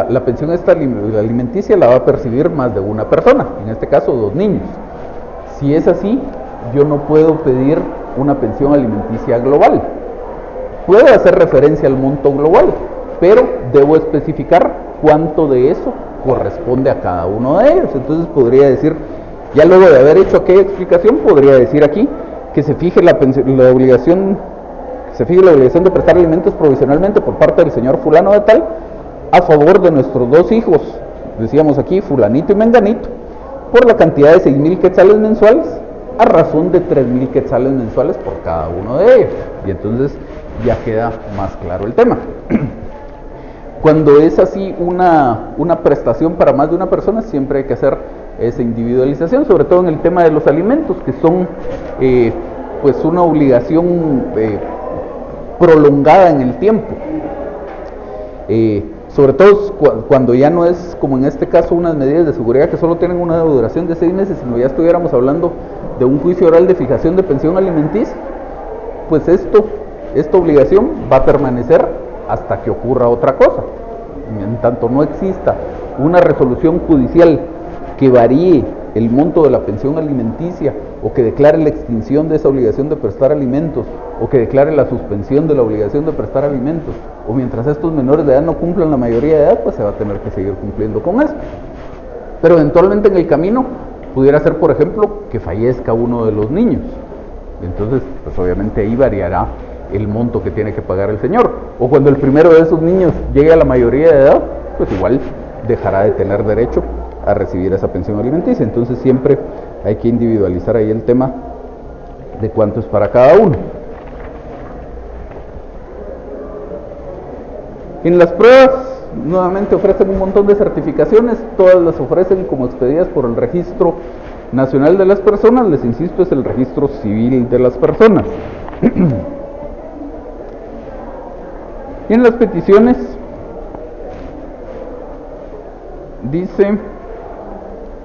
la pensión esta alimenticia la va a percibir más de una persona, en este caso 2 niños. Si es así, yo no puedo pedir una pensión alimenticia global. Puedo hacer referencia al monto global, pero debo especificar cuánto de eso corresponde a cada uno de ellos. Entonces podría decir, ya luego de haber hecho aquella explicación, podría decir aquí que se fije la obligación de prestar alimentos provisionalmente por parte del señor fulano de tal, a favor de nuestros 2 hijos, decíamos aquí, fulanito y menganito, por la cantidad de 6,000 quetzales mensuales, a razón de 3,000 quetzales mensuales por cada uno de ellos. Y entonces ya queda más claro el tema. Cuando es así una prestación para más de una persona, siempre hay que hacer esa individualización, sobre todo en el tema de los alimentos, que son pues una obligación prolongada en el tiempo, sobre todo cuando ya no es como en este caso unas medidas de seguridad que solo tienen una duración de 6 meses, sino ya estuviéramos hablando de un juicio oral de fijación de pensión alimenticia, pues esta obligación va a permanecer hasta que ocurra otra cosa. En tanto no exista una resolución judicial que varíe el monto de la pensión alimenticia, o que declare la extinción de esa obligación de prestar alimentos, o que declare la suspensión de la obligación de prestar alimentos, o mientras estos menores de edad no cumplan la mayoría de edad, pues se va a tener que seguir cumpliendo con eso. Pero eventualmente en el camino pudiera ser, por ejemplo, que fallezca uno de los niños. Entonces, pues obviamente ahí variará el monto que tiene que pagar el señor. O cuando el primero de esos niños llegue a la mayoría de edad, pues igual dejará de tener derecho a recibir esa pensión alimenticia. Entonces siempre hay que individualizar ahí el tema de cuánto es para cada uno. En las pruebas, nuevamente ofrecen un montón de certificaciones, todas las ofrecen como expedidas por el Registro Nacional de las Personas, les insisto, es el registro civil de las personas. Y en las peticiones dice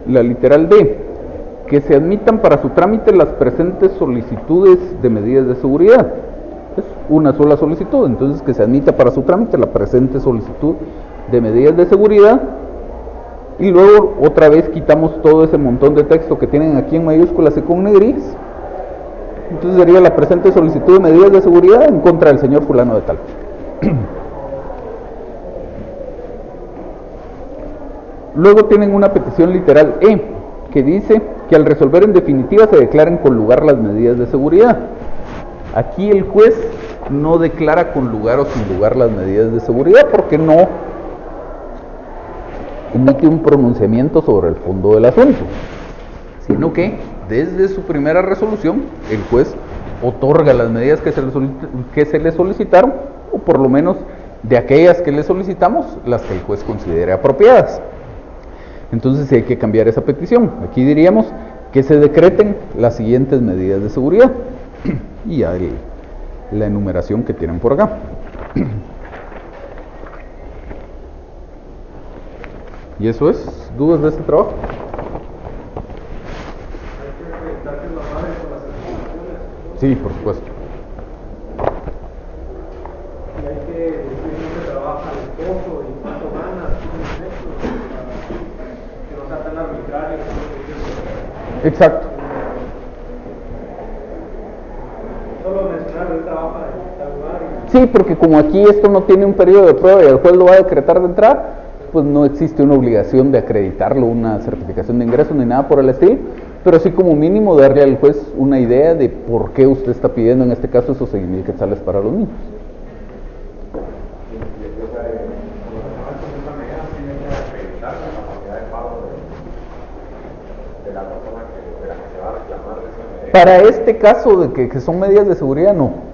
la literal D, que se admitan para su trámite las presentes solicitudes de medidas de seguridad. Es una sola solicitud, entonces que se admita para su trámite la presente solicitud de medidas de seguridad, y luego otra vez quitamos todo ese montón de texto que tienen aquí en mayúsculas y con negris. Entonces sería la presente solicitud de medidas de seguridad en contra del señor fulano de tal. Luego tienen una petición literal E, que dice que al resolver en definitiva se declaren con lugar las medidas de seguridad. Aquí el juez no declara con lugar o sin lugar las medidas de seguridad, porque no emite un pronunciamiento sobre el fondo del asunto, sino que desde su primera resolución el juez otorga las medidas que se le solicitaron, o por lo menos de aquellas que le solicitamos, las que el juez considere apropiadas. Entonces sí hay que cambiar esa petición. Aquí diríamos que se decreten las siguientes medidas de seguridad. Y hay la enumeración que tienen por acá. ¿Y eso es? ¿Dudas de este trabajo? Sí, por supuesto. Y hay que decir dónde trabaja el esposo y cuánto gana, que no sea tan arbitrario. Exacto. Solo mencionar el trabajo en tal lugar. Sí, porque como aquí esto no tiene un periodo de prueba y el juez lo va a decretar de entrada, pues no existe una obligación de acreditarlo, una certificación de ingresos ni nada por el estilo, pero sí como mínimo darle al juez una idea de por qué usted está pidiendo en este caso esos 6,000 quetzales para los niños. Para este caso de que son medidas de seguridad, no.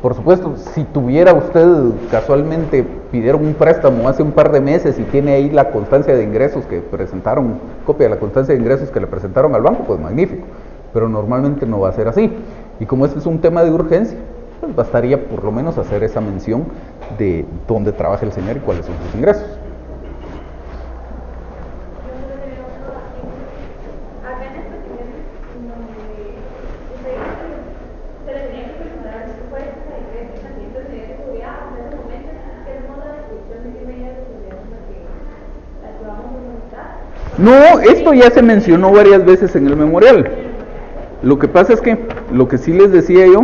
Por supuesto, si tuviera usted casualmente pidieron un préstamo hace un par de meses y tiene ahí la constancia de ingresos que presentaron, copia de la constancia de ingresos que le presentaron al banco, pues magnífico. Pero normalmente no va a ser así. Y como este es un tema de urgencia, pues bastaría por lo menos hacer esa mención de dónde trabaja el señor y cuáles son sus ingresos. No, esto ya se mencionó varias veces en el memorial. Lo que pasa es que, lo que sí les decía yo,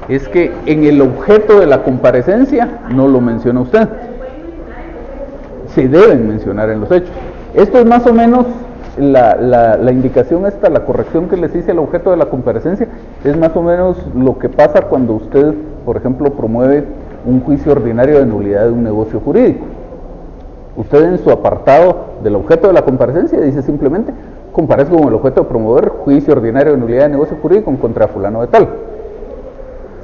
es que en el objeto de la comparecencia no lo menciona usted. Se deben mencionar en los hechos. Esto es más o menos la indicación esta, la corrección que les hice al objeto de la comparecencia, es más o menos lo que pasa cuando usted, por ejemplo, promueve un juicio ordinario de nulidad de un negocio jurídico. Usted en su apartado del objeto de la comparecencia dice simplemente: comparezco con el objeto de promover juicio ordinario de nulidad de negocio jurídico en contra de fulano de tal.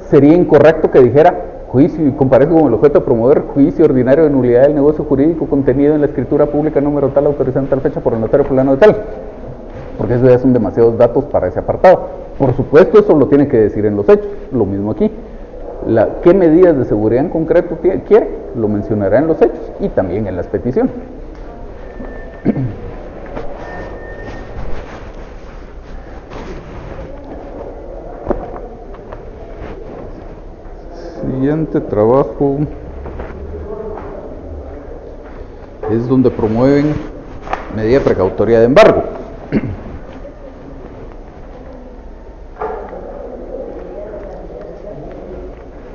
Sería incorrecto que dijera: juicio y comparezco con el objeto de promover juicio ordinario de nulidad del negocio jurídico contenido en la escritura pública número tal, autorizada en tal fecha por el notario fulano de tal, porque eso ya son demasiados datos para ese apartado. Por supuesto, eso lo tiene que decir en los hechos. Lo mismo aquí. ¿Qué medidas de seguridad en concreto quiere? Lo mencionará en los hechos y también en las peticiones. Siguiente trabajo es donde promueven medida precautoria de embargo.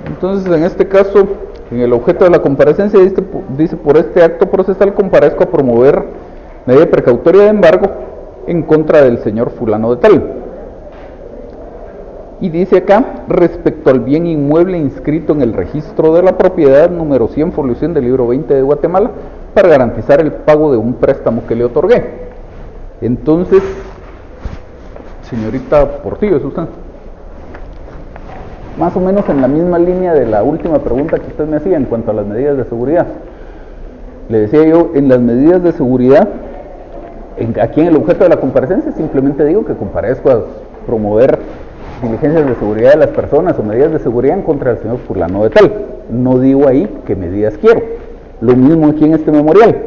Entonces, en este caso, en el objeto de la comparecencia dice: por este acto procesal comparezco a promover medida precautoria de embargo en contra del señor fulano de tal. Y dice acá: respecto al bien inmueble inscrito en el registro de la propiedad número 100, foliación del libro 20 de Guatemala, para garantizar el pago de un préstamo que le otorgué. Entonces, señorita Portillo, ¿es usted? Más o menos en la misma línea de la última pregunta que usted me hacía en cuanto a las medidas de seguridad. Le decía yo, en las medidas de seguridad, aquí en el objeto de la comparecencia, simplemente digo que comparezco a promover diligencias de seguridad de las personas o medidas de seguridad en contra del señor fulano de tal. No digo ahí qué medidas quiero. Lo mismo aquí en este memorial.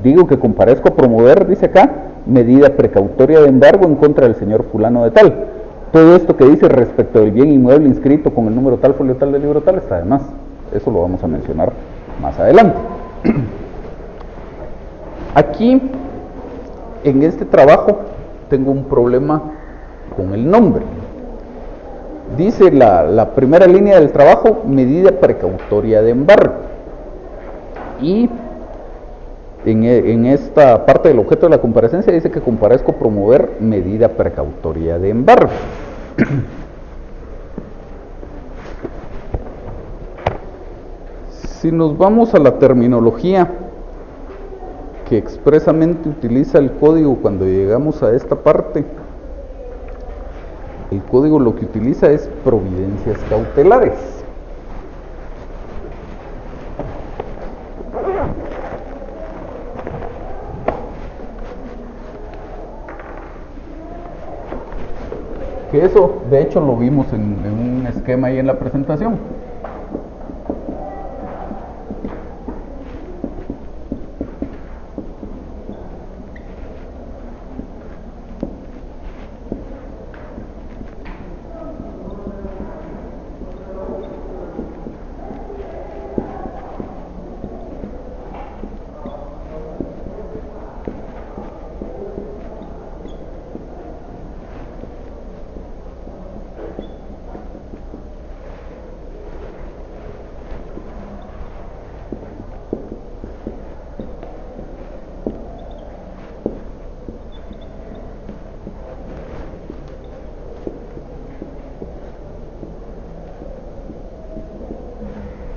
Digo que comparezco a promover, dice acá, medida precautoria de embargo en contra del señor fulano de tal. Todo esto que dice respecto del bien inmueble inscrito con el número tal, folio tal del libro tal, está de más. Eso lo vamos a mencionar más adelante. Aquí, en este trabajo, tengo un problema con el nombre. Dice la primera línea del trabajo: medida precautoria de embargo. Y en esta parte del objeto de la comparecencia dice que comparezco a promover medida precautoria de embargo. Si nos vamos a la terminología que expresamente utiliza el código cuando llegamos a esta parte, el código lo que utiliza es providencias cautelares. Que eso, de hecho, lo vimos en un esquema ahí en la presentación.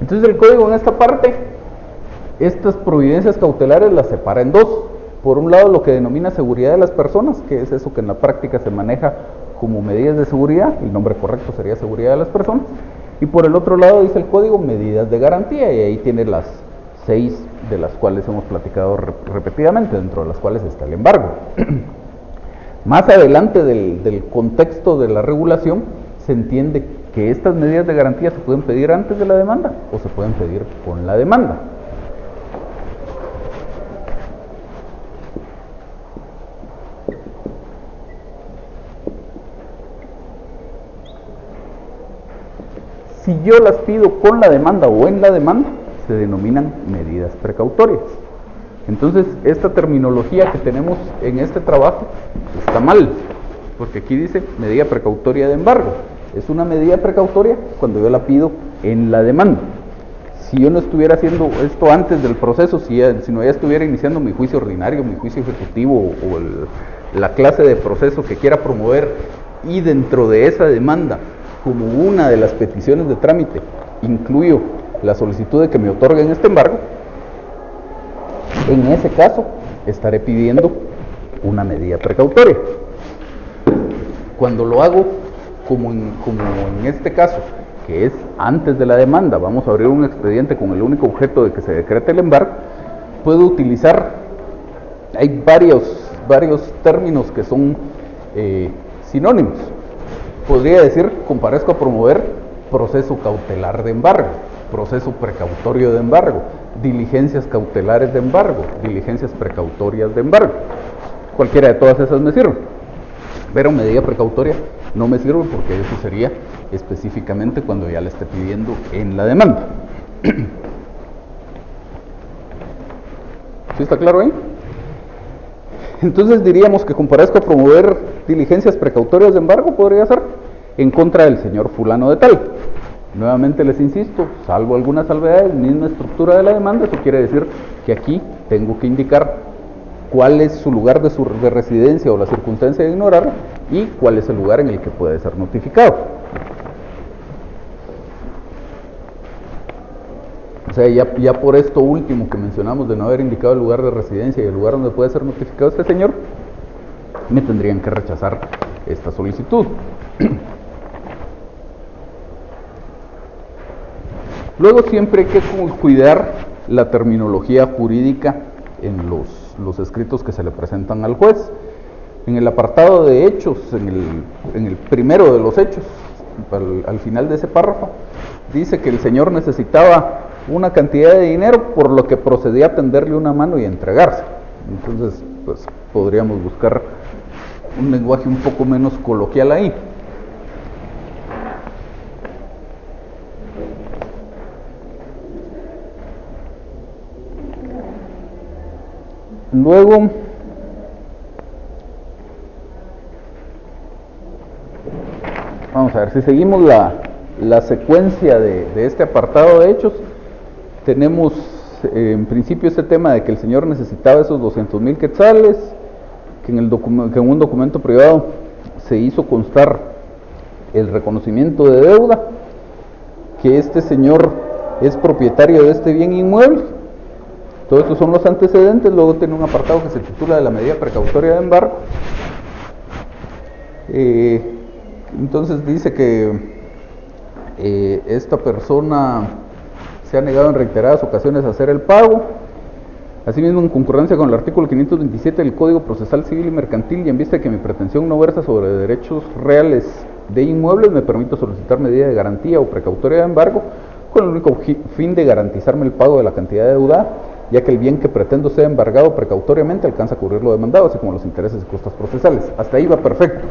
Entonces el código en esta parte, estas providencias cautelares las separa en dos. Por un lado, lo que denomina seguridad de las personas, que es eso que en la práctica se maneja como medidas de seguridad, el nombre correcto sería seguridad de las personas. Y por el otro lado dice el código medidas de garantía, y ahí tiene las 6 de las cuales hemos platicado repetidamente, dentro de las cuales está el embargo. Más adelante del contexto de la regulación se entiende que estas medidas de garantía se pueden pedir antes de la demanda o se pueden pedir con la demanda. Si yo las pido con la demanda o en la demanda, se denominan medidas precautorias. Entonces, esta terminología que tenemos en este trabajo está mal, porque aquí dice medida precautoria de embargo. Es una medida precautoria cuando yo la pido en la demanda. Si yo no estuviera haciendo esto antes del proceso, si no ya estuviera iniciando mi juicio ordinario, mi juicio ejecutivo o la clase de proceso que quiera promover, y dentro de esa demanda, como una de las peticiones de trámite, incluyo la solicitud de que me otorguen este embargo, en ese caso estaré pidiendo una medida precautoria. Cuando lo hago como en este caso, que es antes de la demanda, vamos a abrir un expediente con el único objeto de que se decrete el embargo, puedo utilizar, hay varios términos que son sinónimos. Podría decir, comparezco a promover proceso cautelar de embargo, proceso precautorio de embargo, diligencias cautelares de embargo, diligencias precautorias de embargo. Cualquiera de todas esas me sirve. Pero medida precautoria no me sirve porque eso sería específicamente cuando ya le esté pidiendo en la demanda. ¿Sí está claro ahí? Entonces diríamos que comparezco a promover diligencias precautorias de embargo, podría ser en contra del señor fulano de tal. Nuevamente les insisto, salvo algunas salvedades, misma estructura de la demanda, eso quiere decir que aquí tengo que indicar cuál es su lugar de residencia o la circunstancia de ignorar y cuál es el lugar en el que puede ser notificado. O sea, ya por esto último que mencionamos de no haber indicado el lugar de residencia y el lugar donde puede ser notificado este señor, me tendrían que rechazar esta solicitud. Luego siempre hay que cuidar la terminología jurídica en los escritos que se le presentan al juez. En el apartado de hechos, en el primero de los hechos, al final de ese párrafo, dice que el señor necesitaba una cantidad de dinero, por lo que procedía a tenderle una mano y a entregarse. Entonces, pues podríamos buscar un lenguaje un poco menos coloquial ahí. Luego, vamos a ver, si seguimos la secuencia de este apartado de hechos, tenemos en principio este tema de que el señor necesitaba esos 200,000 quetzales, que en un documento privado se hizo constar el reconocimiento de deuda, que este señor es propietario de este bien inmueble. Todos estos son los antecedentes. Luego tiene un apartado que se titula de la medida precautoria de embargo. Entonces dice que esta persona se ha negado en reiteradas ocasiones a hacer el pago. Asimismo, en concurrencia con el artículo 527 del Código Procesal Civil y Mercantil, y en vista de que mi pretensión no versa sobre derechos reales de inmuebles, me permito solicitar medida de garantía o precautoria de embargo con el único fin de garantizarme el pago de la cantidad deudada, ya que el bien que pretendo sea embargado precautoriamente alcanza a cubrir lo demandado, así como los intereses y costas procesales. Hasta ahí va perfecto.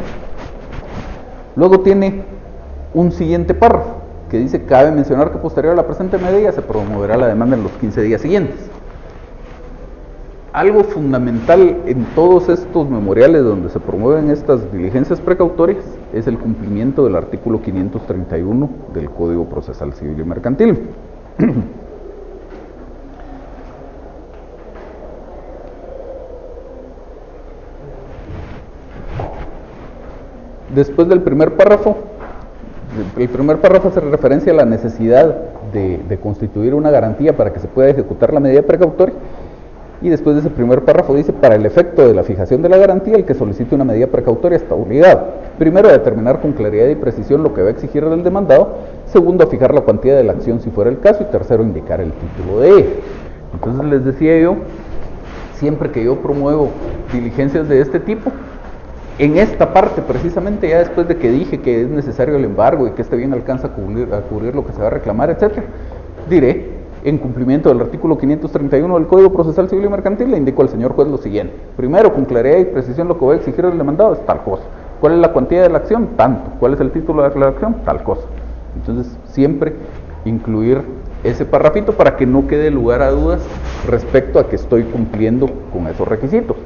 Luego tiene un siguiente párrafo que dice: cabe mencionar que posterior a la presente medida se promoverá la demanda en los 15 días siguientes. Algo fundamental en todos estos memoriales donde se promueven estas diligencias precautorias es el cumplimiento del artículo 531 del Código Procesal Civil y Mercantil. Después del primer párrafo, el primer párrafo hace referencia a la necesidad de constituir una garantía para que se pueda ejecutar la medida precautoria. Y después de ese primer párrafo dice: para el efecto de la fijación de la garantía, el que solicite una medida precautoria está obligado, primero, a determinar con claridad y precisión lo que va a exigir del demandado; segundo, a fijar la cuantía de la acción si fuera el caso; y tercero, indicar el título de ella. Entonces les decía yo, siempre que yo promuevo diligencias de este tipo, en esta parte precisamente, ya después de que dije que es necesario el embargo y que este bien alcanza a cubrir lo que se va a reclamar, etcétera, diré: en cumplimiento del artículo 531 del Código Procesal Civil y Mercantil, le indico al señor juez lo siguiente: primero, con claridad y precisión lo que voy a exigir del demandado es tal cosa. ¿Cuál es la cuantía de la acción? Tanto. ¿Cuál es el título de la acción? Tal cosa. Entonces, siempre incluir ese parrafito para que no quede lugar a dudas respecto a que estoy cumpliendo con esos requisitos.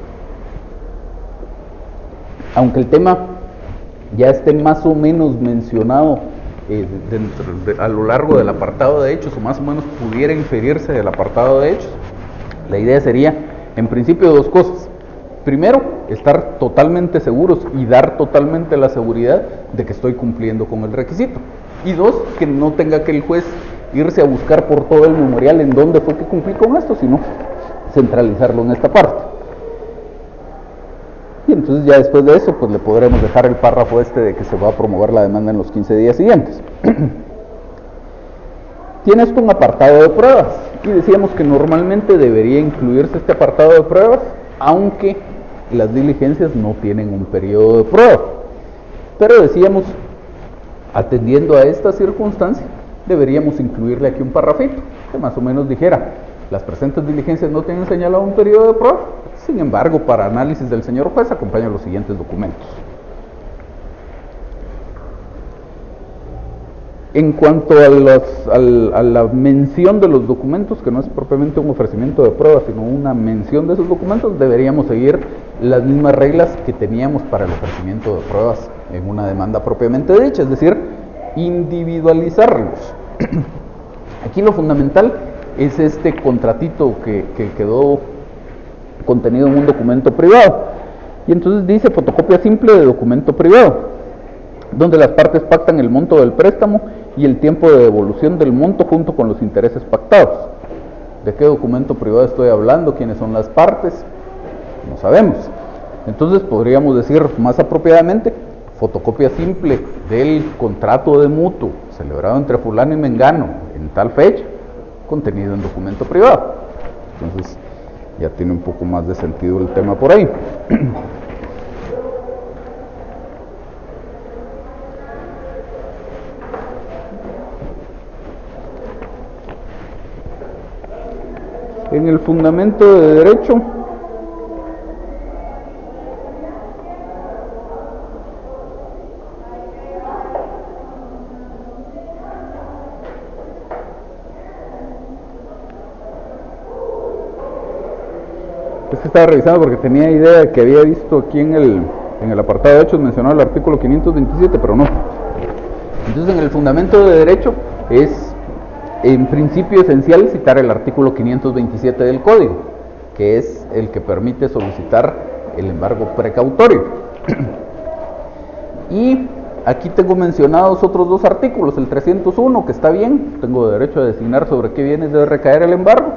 Aunque el tema ya esté más o menos mencionado a lo largo del apartado de hechos, o más o menos pudiera inferirse del apartado de hechos, la idea sería, en principio, dos cosas. Primero, estar totalmente seguros y dar totalmente la seguridad de que estoy cumpliendo con el requisito. Y dos, que no tenga que el juez irse a buscar por todo el memorial en dónde fue que cumplí con esto, sino centralizarlo en esta parte. Y entonces ya después de eso, pues le podremos dejar el párrafo de que se va a promover la demanda en los 15 días siguientes. Tiene esto un apartado de pruebas, y decíamos que normalmente debería incluirse este apartado de pruebas, aunque las diligencias no tienen un periodo de prueba. Pero decíamos, atendiendo a esta circunstancia, deberíamos incluirle aquí un parrafito que más o menos dijera: las presentes diligencias no tienen señalado un periodo de prueba. Sin embargo, para análisis del señor juez, acompañan los siguientes documentos. En cuanto a la mención de los documentos, que no es propiamente un ofrecimiento de pruebas, sino una mención de esos documentos, deberíamos seguir las mismas reglas que teníamos para el ofrecimiento de pruebas en una demanda propiamente dicha, es decir, individualizarlos. Aquí lo fundamental es este contratito que quedó contenido en un documento privado, y entonces dice: fotocopia simple de documento privado, donde las partes pactan el monto del préstamo y el tiempo de devolución del monto junto con los intereses pactados. ¿De qué documento privado estoy hablando? ¿Quiénes son las partes? No sabemos. Entonces podríamos decir más apropiadamente: fotocopia simple del contrato de mutuo celebrado entre fulano y mengano en tal fecha, contenido en documento privado. Entonces ya tiene un poco más de sentido el tema por ahí. En el fundamento de derecho, es que estaba revisando porque tenía idea de que había visto aquí en el apartado de hechos mencionado el artículo 527, pero no. Entonces, en el fundamento de derecho es en principio esencial citar el artículo 527 del Código, que es el que permite solicitar el embargo precautorio. Y aquí tengo mencionados otros dos artículos: el 301, que está bien, tengo derecho a designar sobre qué bienes debe recaer el embargo,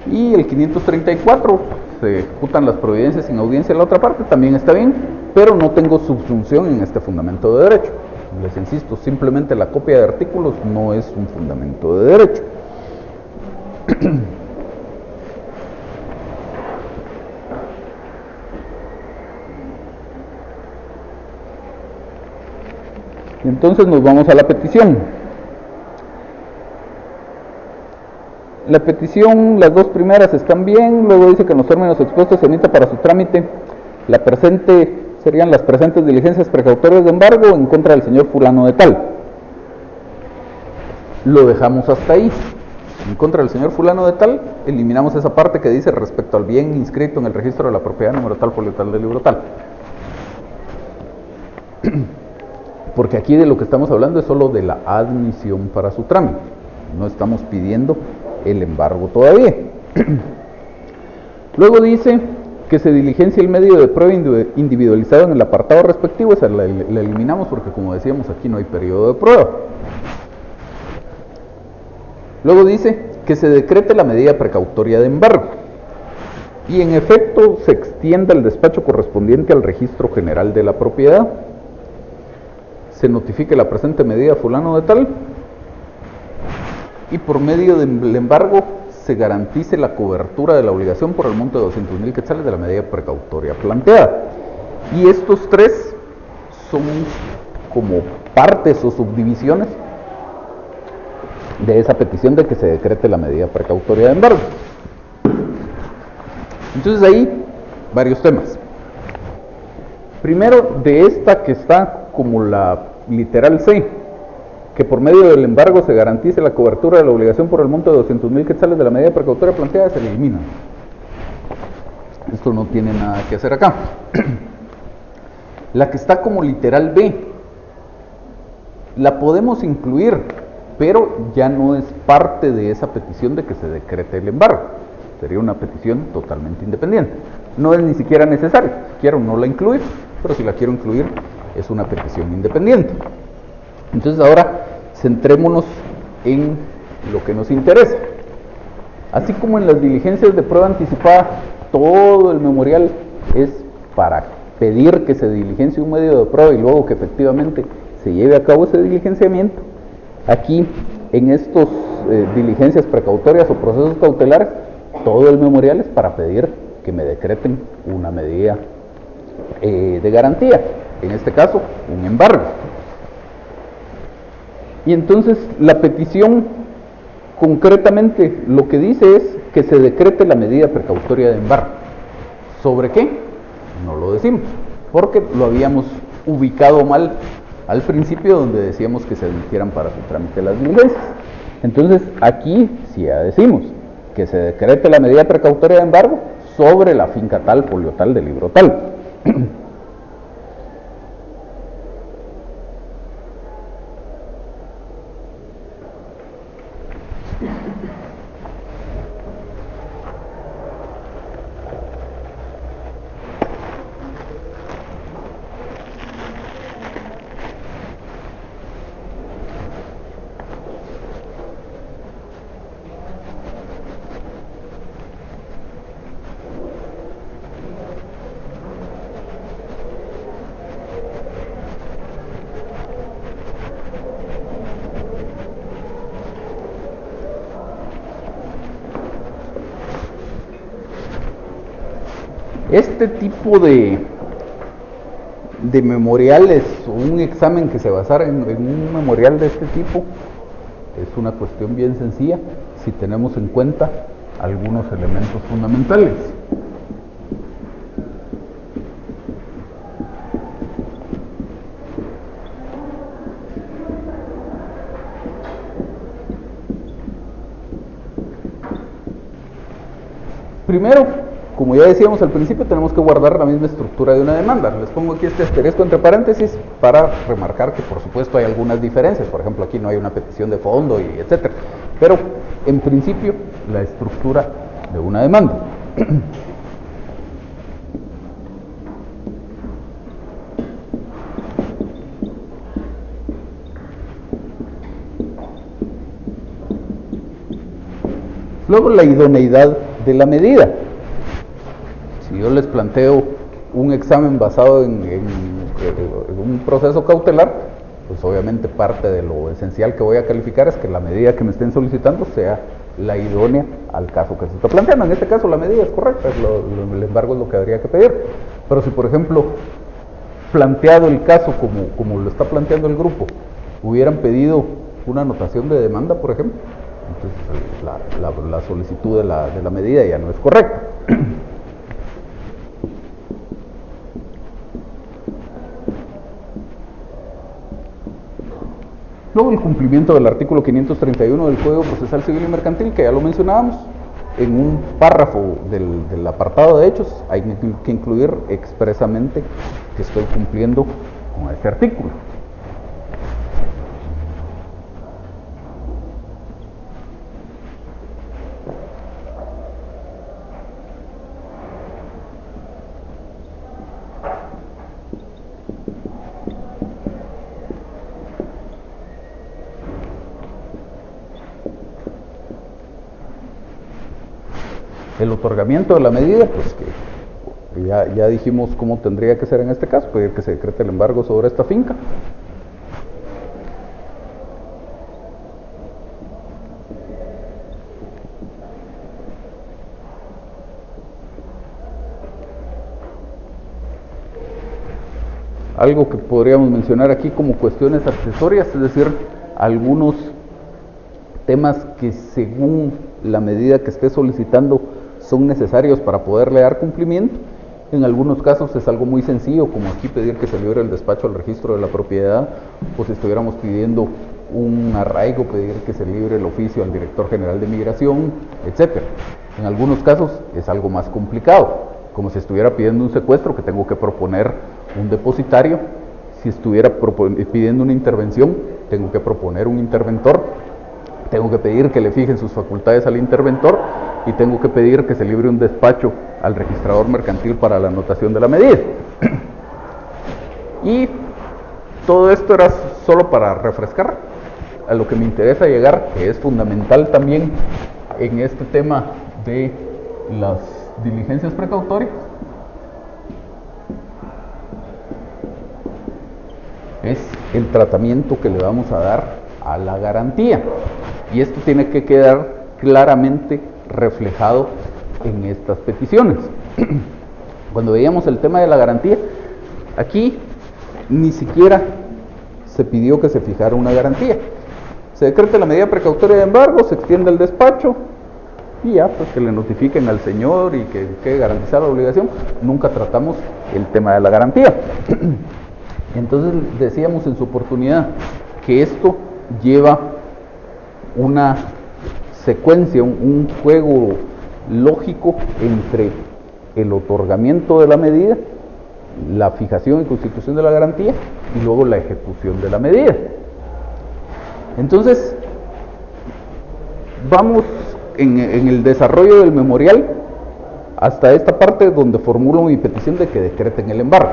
y el 534, se ejecutan las providencias sin audiencia en la otra parte, también está bien, pero no tengo subsunción en este fundamento de derecho. Les insisto, simplemente la copia de artículos no es un fundamento de derecho. Y entonces nos vamos a la petición. La petición, las dos primeras están bien, luego dice que en los términos expuestos se emita para su trámite la presente, serían las presentes diligencias precautorias de embargo en contra del señor fulano de tal. Lo dejamos hasta ahí. En contra del señor fulano de tal, eliminamos esa parte que dice respecto al bien inscrito en el registro de la propiedad número tal, folio tal, del libro tal. Porque aquí de lo que estamos hablando es solo de la admisión para su trámite. No estamos pidiendo el embargo todavía. Luego dice que se diligencia el medio de prueba individualizado en el apartado respectivo. Esa la eliminamos porque, como decíamos, aquí no hay periodo de prueba. Luego dice que se decrete la medida precautoria de embargo y en efecto se extienda el despacho correspondiente al registro general de la propiedad. Se notifique la presente medida a fulano de tal y por medio del embargo se garantice la cobertura de la obligación por el monto de 200,000 quetzales de la medida precautoria planteada. Y estos tres son como partes o subdivisiones de esa petición de que se decrete la medida precautoria de embargo. Entonces ahí varios temas. Primero, de esta que está como la literal C, que por medio del embargo se garantice la cobertura de la obligación por el monto de 200,000 quetzales de la medida precautoria planteada, se elimina. Esto no tiene nada que hacer acá. La que está como literal B, la podemos incluir, pero ya no es parte de esa petición de que se decrete el embargo. Sería una petición totalmente independiente. No es ni siquiera necesario. Si quiero no la incluir, pero si la quiero incluir es una petición independiente. Entonces ahora centrémonos en lo que nos interesa. Así como en las diligencias de prueba anticipada, todo el memorial es para pedir que se diligencie un medio de prueba y luego que efectivamente se lleve a cabo ese diligenciamiento. Aquí, en estos diligencias precautorias o procesos cautelares, todo el memorial es para pedir que me decreten una medida de garantía, en este caso, un embargo. Y entonces la petición concretamente lo que dice es que se decrete la medida precautoria de embargo. ¿Sobre qué? No lo decimos, porque lo habíamos ubicado mal al principio, donde decíamos que se emitieran para su trámite las diligencias. Entonces aquí sí ya decimos que se decrete la medida precautoria de embargo sobre la finca tal, folio tal, del libro tal. Este tipo de memoriales o un examen que se basara en un memorial de este tipo es una cuestión bien sencilla si tenemos en cuenta algunos elementos fundamentales. Primero, como ya decíamos al principio, tenemos que guardar la misma estructura de una demanda. Les pongo aquí este asterisco entre paréntesis para remarcar que por supuesto hay algunas diferencias. Por ejemplo, aquí no hay una petición de fondo y etcétera. Pero en principio la estructura de una demanda. Luego la idoneidad de la medida. Si yo les planteo un examen basado en un proceso cautelar, pues obviamente parte de lo esencial que voy a calificar es que la medida que me estén solicitando sea la idónea al caso que se está planteando. En este caso la medida es correcta, el embargo es lo que habría que pedir. Pero si por ejemplo planteado el caso como lo está planteando el grupo, hubieran pedido una anotación de demanda, por ejemplo, entonces la solicitud de la medida ya no es correcta. Luego el cumplimiento del artículo 531 del Código Procesal Civil y Mercantil, que ya lo mencionábamos, en un párrafo del apartado de hechos hay que incluir expresamente que estoy cumpliendo con este artículo. El otorgamiento de la medida, pues que ya dijimos cómo tendría que ser en este caso, pedir que se decrete el embargo sobre esta finca. Algo que podríamos mencionar aquí como cuestiones accesorias, es decir, algunos temas que según la medida que esté solicitando son necesarios para poderle dar cumplimiento. En algunos casos es algo muy sencillo, como aquí pedir que se libre el despacho al registro de la propiedad, o si estuviéramos pidiendo un arraigo, pedir que se libre el oficio al director general de migración, etc. En algunos casos es algo más complicado, como si estuviera pidiendo un secuestro, que tengo que proponer un depositario. Si estuviera pidiendo una intervención, tengo que proponer un interventor, tengo que pedir que le fijen sus facultades al interventor y tengo que pedir que se libre un despacho al registrador mercantil para la anotación de la medida. Y todo esto era solo para refrescar a lo que me interesa llegar, que es fundamental también en este tema de las diligencias precautorias, es el tratamiento que le vamos a dar a la garantía. Y esto tiene que quedar claramente reflejado en estas peticiones. Cuando veíamos el tema de la garantía, aquí ni siquiera se pidió que se fijara una garantía. Se decreta la medida precautoria de embargo, se extiende el despacho y ya, pues que le notifiquen al señor y que quede garantizada la obligación. Nunca tratamos el tema de la garantía. Entonces decíamos en su oportunidad que esto lleva una secuencia, un juego lógico entre el otorgamiento de la medida, la fijación y constitución de la garantía y luego la ejecución de la medida. Entonces, vamos en el desarrollo del memorial hasta esta parte donde formulo mi petición de que decreten el embargo.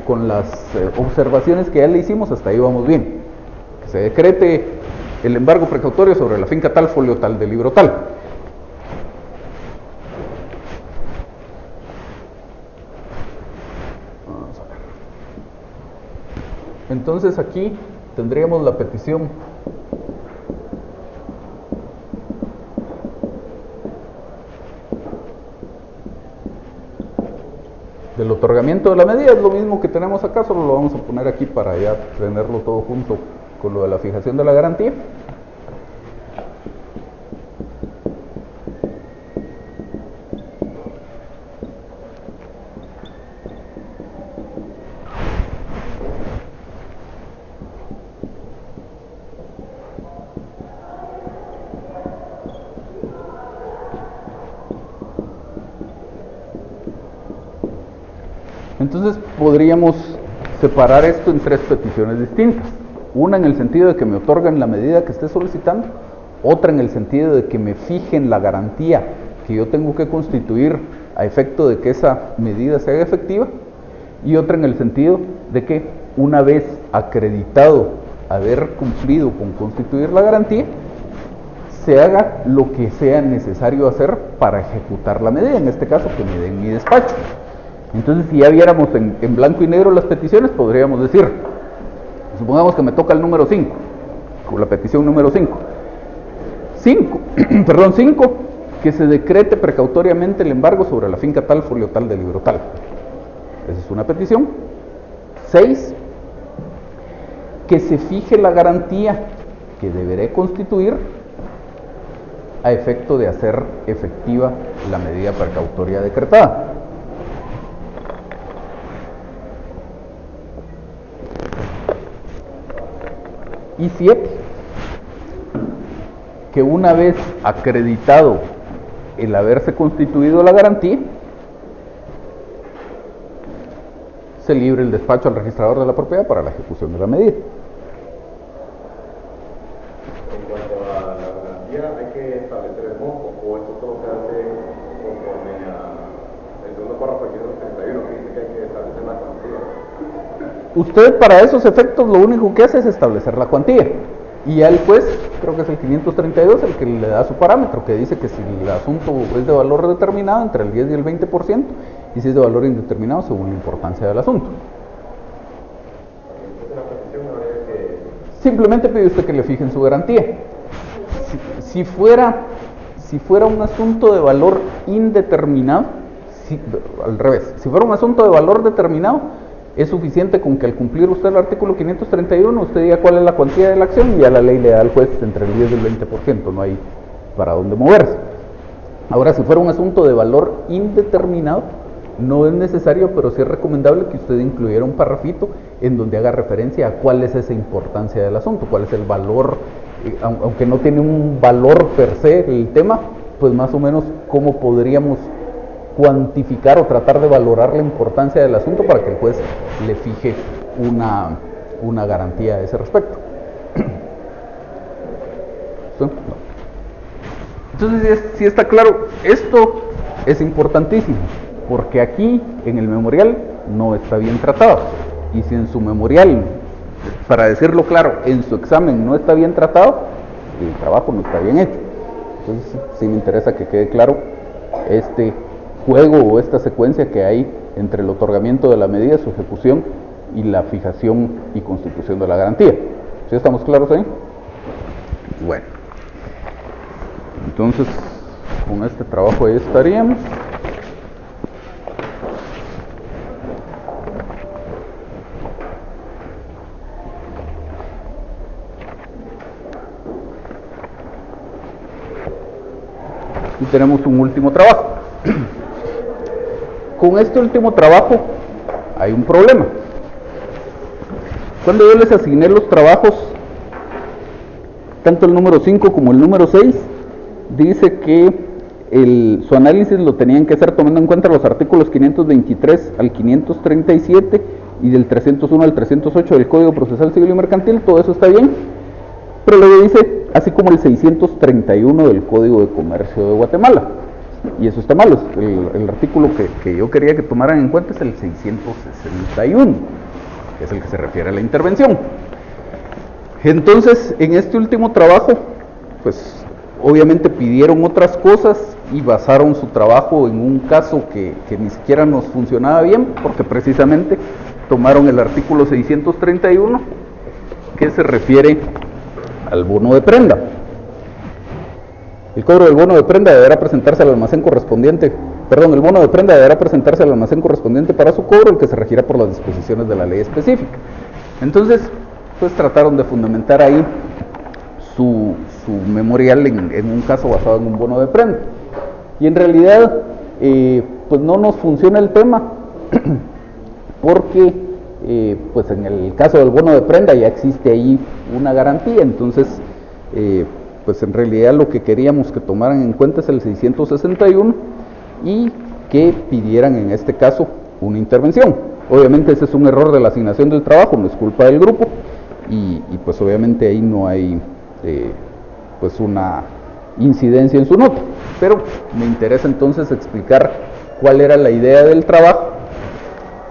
Con las observaciones que ya le hicimos, hasta ahí vamos bien. Que se decrete el embargo precautorio sobre la finca tal, folio tal, del libro tal. Vamos a ver. Entonces aquí tendríamos la petición del otorgamiento de la medida. Es lo mismo que tenemos acá, solo lo vamos a poner aquí para ya tenerlo todo junto con lo de la fijación de la garantía. Entonces podríamos separar esto en tres peticiones distintas. Una en el sentido de que me otorguen la medida que esté solicitando, otra en el sentido de que me fijen la garantía que yo tengo que constituir a efecto de que esa medida sea efectiva, y otra en el sentido de que una vez acreditado haber cumplido con constituir la garantía, se haga lo que sea necesario hacer para ejecutar la medida, en este caso que me den mi despacho. Entonces, si ya viéramos en blanco y negro las peticiones, podríamos decir, supongamos que me toca el número 5, con la petición número 5. 5, que se decrete precautoriamente el embargo sobre la finca tal, folio tal, del libro tal. Esa es una petición. 6. Que se fije la garantía que deberé constituir a efecto de hacer efectiva la medida precautoria decretada. Y 7. Que una vez acreditado el haberse constituido la garantía, se libre el despacho al registrador de la propiedad para la ejecución de la medida. En cuanto a la garantía, ¿hay que establecer el monto o esto solo se hace conforme al segundo párrafo del 531 que dice que hay que establecer la cuantía? Usted para esos efectos lo único que hace es establecer la cuantía. Y ya el juez, creo que es el 532, el que le da su parámetro, que dice que si el asunto es de valor determinado, entre el 10 y el 20%, y si es de valor indeterminado, según la importancia del asunto. Simplemente pide usted que le fijen su garantía. Si fuera un asunto de valor indeterminado, al revés, si fuera un asunto de valor determinado, es suficiente con que al cumplir usted el artículo 531, usted diga cuál es la cuantía de la acción y ya la ley le da al juez entre el 10 y el 20%, no hay para dónde moverse. Ahora, si fuera un asunto de valor indeterminado, no es necesario, pero sí es recomendable que usted incluyera un parrafito en donde haga referencia a cuál es esa importancia del asunto, cuál es el valor, aunque no tiene un valor per se el tema, pues más o menos cómo podríamos cuantificar o tratar de valorar la importancia del asunto para que el juez le fije una garantía a ese respecto. Entonces, si está claro, esto es importantísimo, porque aquí en el memorial no está bien tratado, y si en su memorial, para decirlo claro, en su examen no está bien tratado, el trabajo no está bien hecho. Entonces sí me interesa que quede claro este juego o esta secuencia que hay entre el otorgamiento de la medida, su ejecución y la fijación y constitución de la garantía. ¿Sí estamos claros ahí? Bueno, entonces con este trabajo ahí estaríamos. Y tenemos un último trabajo. Con este último trabajo hay un problema. Cuando yo les asigné los trabajos, tanto el número 5 como el número 6, dice que su análisis lo tenían que hacer tomando en cuenta los artículos 523 al 537 y del 301 al 308 del Código Procesal Civil y Mercantil. Todo eso está bien, pero luego dice, así como el 631 del Código de Comercio de Guatemala. Y eso está malo. El artículo que yo quería que tomaran en cuenta es el 661, que es el que se refiere a la intervención. Entonces, en este último trabajo, pues obviamente pidieron otras cosas y basaron su trabajo en un caso que ni siquiera nos funcionaba bien, porque precisamente tomaron el artículo 631, que se refiere al bono de prenda. El cobro del bono de prenda deberá presentarse al almacén correspondiente, el bono de prenda deberá presentarse al almacén correspondiente para su cobro, el que se regirá por las disposiciones de la ley específica. Entonces, pues trataron de fundamentar ahí su memorial en un caso basado en un bono de prenda. Y en realidad, pues no nos funciona el tema, porque pues en el caso del bono de prenda ya existe ahí una garantía. Entonces, pues en realidad lo que queríamos que tomaran en cuenta es el 661 y que pidieran en este caso una intervención. Obviamente ese es un error de la asignación del trabajo, no es culpa del grupo, y pues obviamente ahí no hay pues una incidencia en su nota, pero me interesa entonces explicar cuál era la idea del trabajo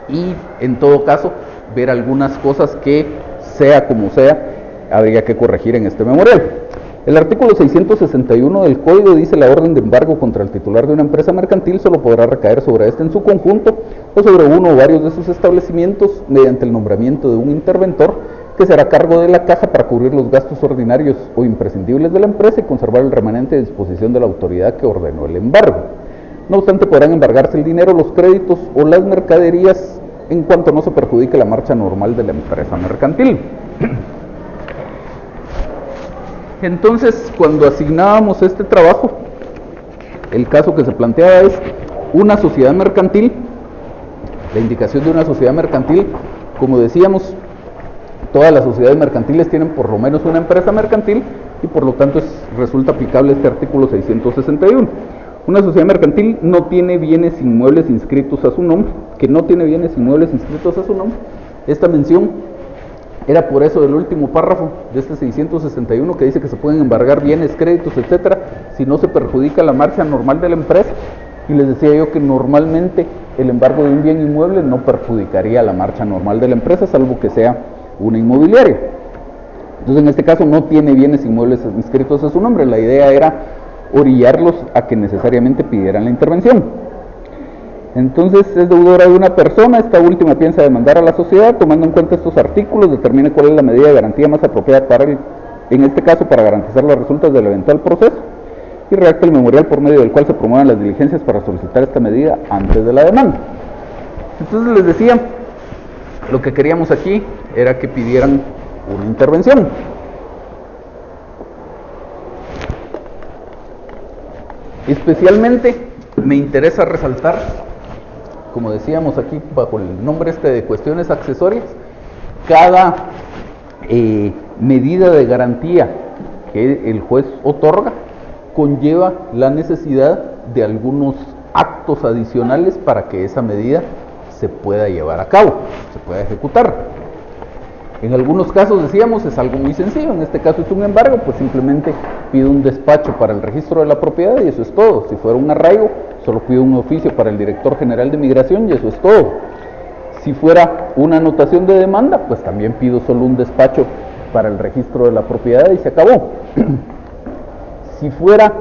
y en todo caso ver algunas cosas que, sea como sea, habría que corregir en este memorial. El artículo 661 del Código dice: la orden de embargo contra el titular de una empresa mercantil solo podrá recaer sobre este en su conjunto o sobre uno o varios de sus establecimientos mediante el nombramiento de un interventor que será a cargo de la caja para cubrir los gastos ordinarios o imprescindibles de la empresa y conservar el remanente a disposición de la autoridad que ordenó el embargo. No obstante, podrán embargarse el dinero, los créditos o las mercaderías en cuanto no se perjudique la marcha normal de la empresa mercantil. Entonces, cuando asignábamos este trabajo, el caso que se planteaba es una sociedad mercantil. La indicación de una sociedad mercantil, como decíamos, todas las sociedades mercantiles tienen por lo menos una empresa mercantil y por lo tanto resulta aplicable este artículo 661. Una sociedad mercantil no tiene bienes inmuebles inscritos a su nombre, Esta mención era por eso del último párrafo de este 661 que dice que se pueden embargar bienes, créditos, etcétera, si no se perjudica la marcha normal de la empresa. Y les decía yo que normalmente el embargo de un bien inmueble no perjudicaría la marcha normal de la empresa, salvo que sea una inmobiliaria. Entonces, en este caso no tiene bienes inmuebles inscritos a su nombre. La idea era orillarlos a que necesariamente pidieran la intervención. Entonces, es deudora de una persona, esta última piensa demandar a la sociedad, tomando en cuenta estos artículos, determina cuál es la medida de garantía más apropiada en este caso, para garantizar los resultados del eventual proceso, y redacta el memorial por medio del cual se promuevan las diligencias para solicitar esta medida antes de la demanda. Entonces, les decía, lo que queríamos aquí era que pidieran una intervención. Especialmente me interesa resaltar, como decíamos aquí bajo el nombre de cuestiones accesorias, cada medida de garantía que el juez otorga conlleva la necesidad de algunos actos adicionales para que esa medida se pueda llevar a cabo, se pueda ejecutar. En algunos casos, decíamos, es algo muy sencillo. En este caso es un embargo, pues simplemente pido un despacho para el registro de la propiedad y eso es todo. Si fuera un arraigo, solo pido un oficio para el director general de migración y eso es todo. Si fuera una anotación de demanda, pues también pido solo un despacho para el registro de la propiedad y se acabó. Si fuera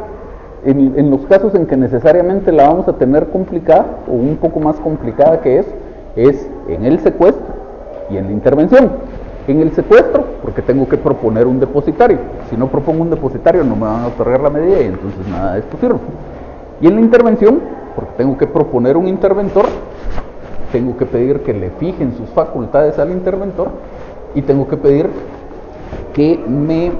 en los casos en que necesariamente la vamos a tener complicada o un poco más complicada que eso, es en el secuestro y en la intervención. En el secuestro, porque tengo que proponer un depositario. Si no propongo un depositario, no me van a otorgar la medida y entonces nada de esto sirve. Y en la intervención, porque tengo que proponer un interventor, tengo que pedir que le fijen sus facultades al interventor y tengo que pedir que me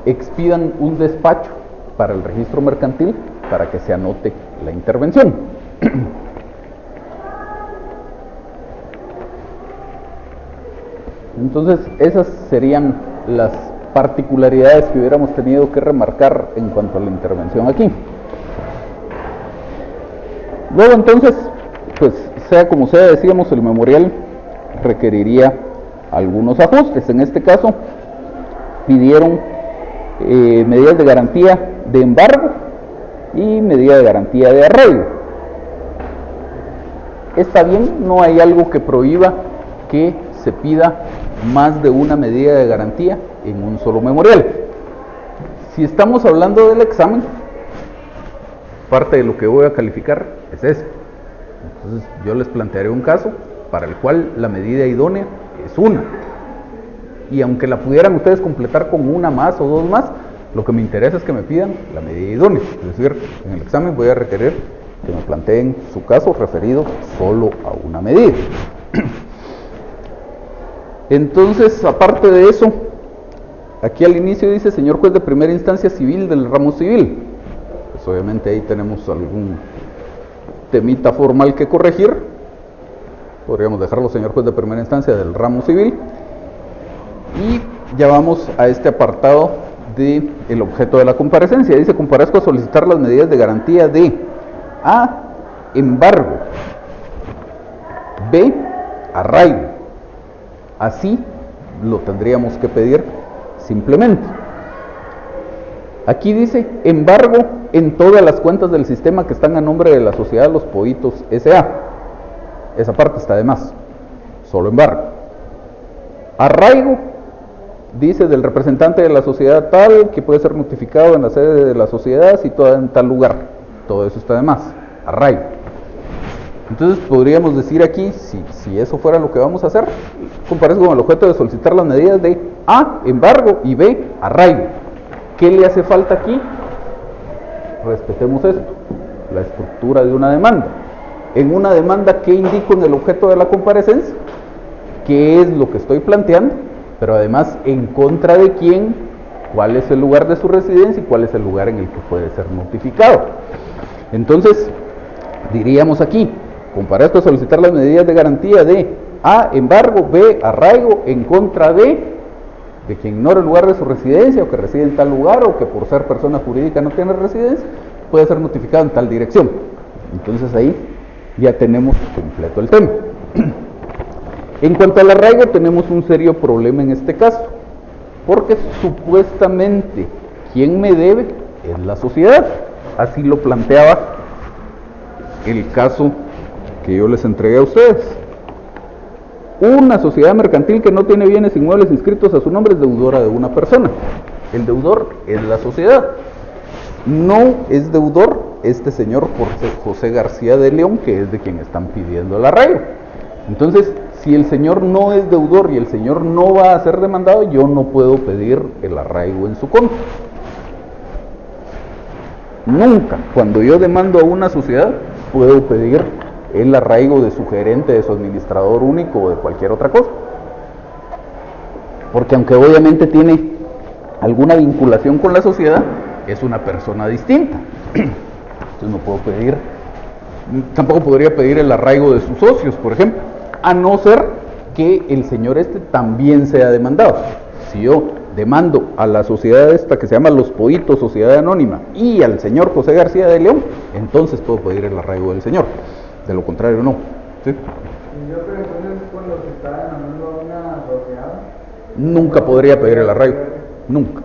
expidan un despacho para el registro mercantil para que se anote la intervención. Entonces, esas serían las particularidades que hubiéramos tenido que remarcar en cuanto a la intervención aquí. Luego, entonces, pues, sea como sea, decíamos, el memorial requeriría algunos ajustes. En este caso, pidieron medidas de garantía de embargo y medida de garantía de arraigo. Está bien, no hay algo que prohíba que se pida más de una medida de garantía en un solo memorial. Si estamos hablando del examen, parte de lo que voy a calificar es eso. Entonces yo les plantearé un caso para el cual la medida idónea es una. Y aunque la pudieran ustedes completar con una más o dos más, lo que me interesa es que me pidan la medida idónea. Es decir, en el examen voy a requerir que me planteen su caso referido solo a una medida. Entonces, aparte de eso, aquí al inicio dice señor juez de primera instancia civil del ramo civil. Pues obviamente ahí tenemos algún temita formal que corregir. Podríamos dejarlo señor juez de primera instancia del ramo civil. Y ya vamos a este apartado del objeto de la comparecencia. Dice: comparezco a solicitar las medidas de garantía de A, embargo, B, arraigo. Así lo tendríamos que pedir simplemente. Aquí dice embargo en todas las cuentas del sistema que están a nombre de la sociedad Los Poitos S.A. Esa parte está de más. Solo embargo. Arraigo, dice, del representante de la sociedad tal, que puede ser notificado en la sede de la sociedad situada en tal lugar. Todo eso está de más. Arraigo. Entonces podríamos decir aquí, si eso fuera lo que vamos a hacer, comparezco con el objeto de solicitar las medidas de A, embargo, y B, arraigo. ¿Qué le hace falta aquí? Respetemos esto, la estructura de una demanda. en una demanda qué indico en el objeto de la comparecencia, qué es lo que estoy planteando, pero además en contra de quién, cuál es el lugar de su residencia y cuál es el lugar en el que puede ser notificado. Entonces, diríamos aquí, para esto solicitar las medidas de garantía de A, embargo, B, arraigo en contra de quien ignore el lugar de su residencia o que reside en tal lugar o que por ser persona jurídica no tiene residencia, puede ser notificado en tal dirección. Entonces ahí ya tenemos completo el tema. En cuanto al arraigo, tenemos un serio problema en este caso, porque supuestamente quien me debe es la sociedad. Así lo planteaba el caso que yo les entregué a ustedes. Una sociedad mercantil que no tiene bienes inmuebles inscritos a su nombre es deudora de una persona. El deudor es la sociedad. No es deudor este señor José García de León, que es de quien están pidiendo el arraigo. Entonces, si el señor no es deudor y el señor no va a ser demandado, yo no puedo pedir el arraigo en su contra. Nunca, cuando yo demando a una sociedad, puedo pedir el arraigo de su gerente, de su administrador único o de cualquier otra cosa. Porque aunque obviamente tiene alguna vinculación con la sociedad, es una persona distinta. Entonces no puedo pedir, tampoco podría pedir el arraigo de sus socios, por ejemplo, a no ser que el señor también sea demandado. Si yo demando a la sociedad esta que se llama Los Pollitos, Sociedad Anónima, y al señor José García de León, entonces puedo pedir el arraigo del señor. De lo contrario, no. ¿Sí? Y yo creo que entonces cuando se está demandando a una sociedad, nunca podría pedir el arraigo. Nunca.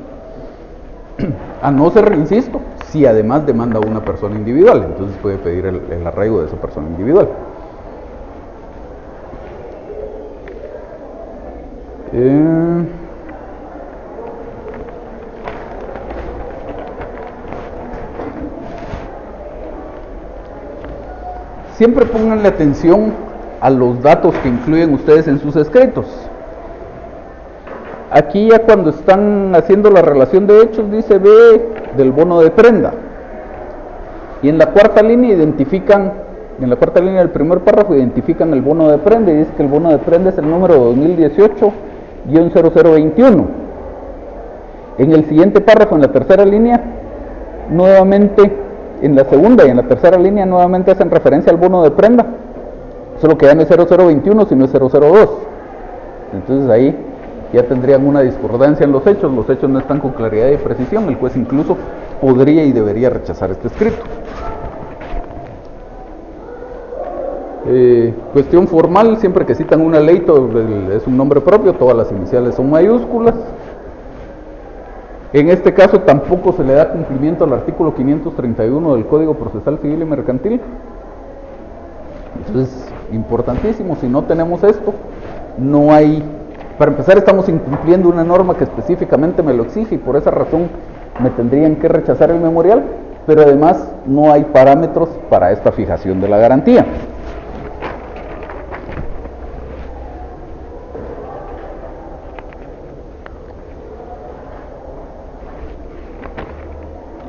A no ser, insisto, si además demanda a una persona individual, entonces puede pedir el arraigo de esa persona individual. Siempre pónganle atención a los datos que incluyen ustedes en sus escritos. Aquí ya cuando están haciendo la relación de hechos dice B del bono de prenda. Y en la cuarta línea identifican, en la cuarta línea del primer párrafo identifican el bono de prenda y dice que el bono de prenda es el número 2018-0021. En el siguiente párrafo, en la tercera línea, nuevamente, en la segunda y en la tercera línea nuevamente hacen referencia al bono de prenda, solo que ya no es 0021 sino es 002. Entonces ahí ya tendrían una discordancia en los hechos no están con claridad y precisión, el juez incluso podría y debería rechazar este escrito. Cuestión formal, siempre que citan una ley es un nombre propio, todas las iniciales son mayúsculas. En este caso tampoco se le da cumplimiento al artículo 531 del Código Procesal Civil y Mercantil. Entonces, importantísimo, si no tenemos esto, no hay, para empezar estamos incumpliendo una norma que específicamente me lo exige y por esa razón me tendrían que rechazar el memorial, pero además no hay parámetros para esta fijación de la garantía.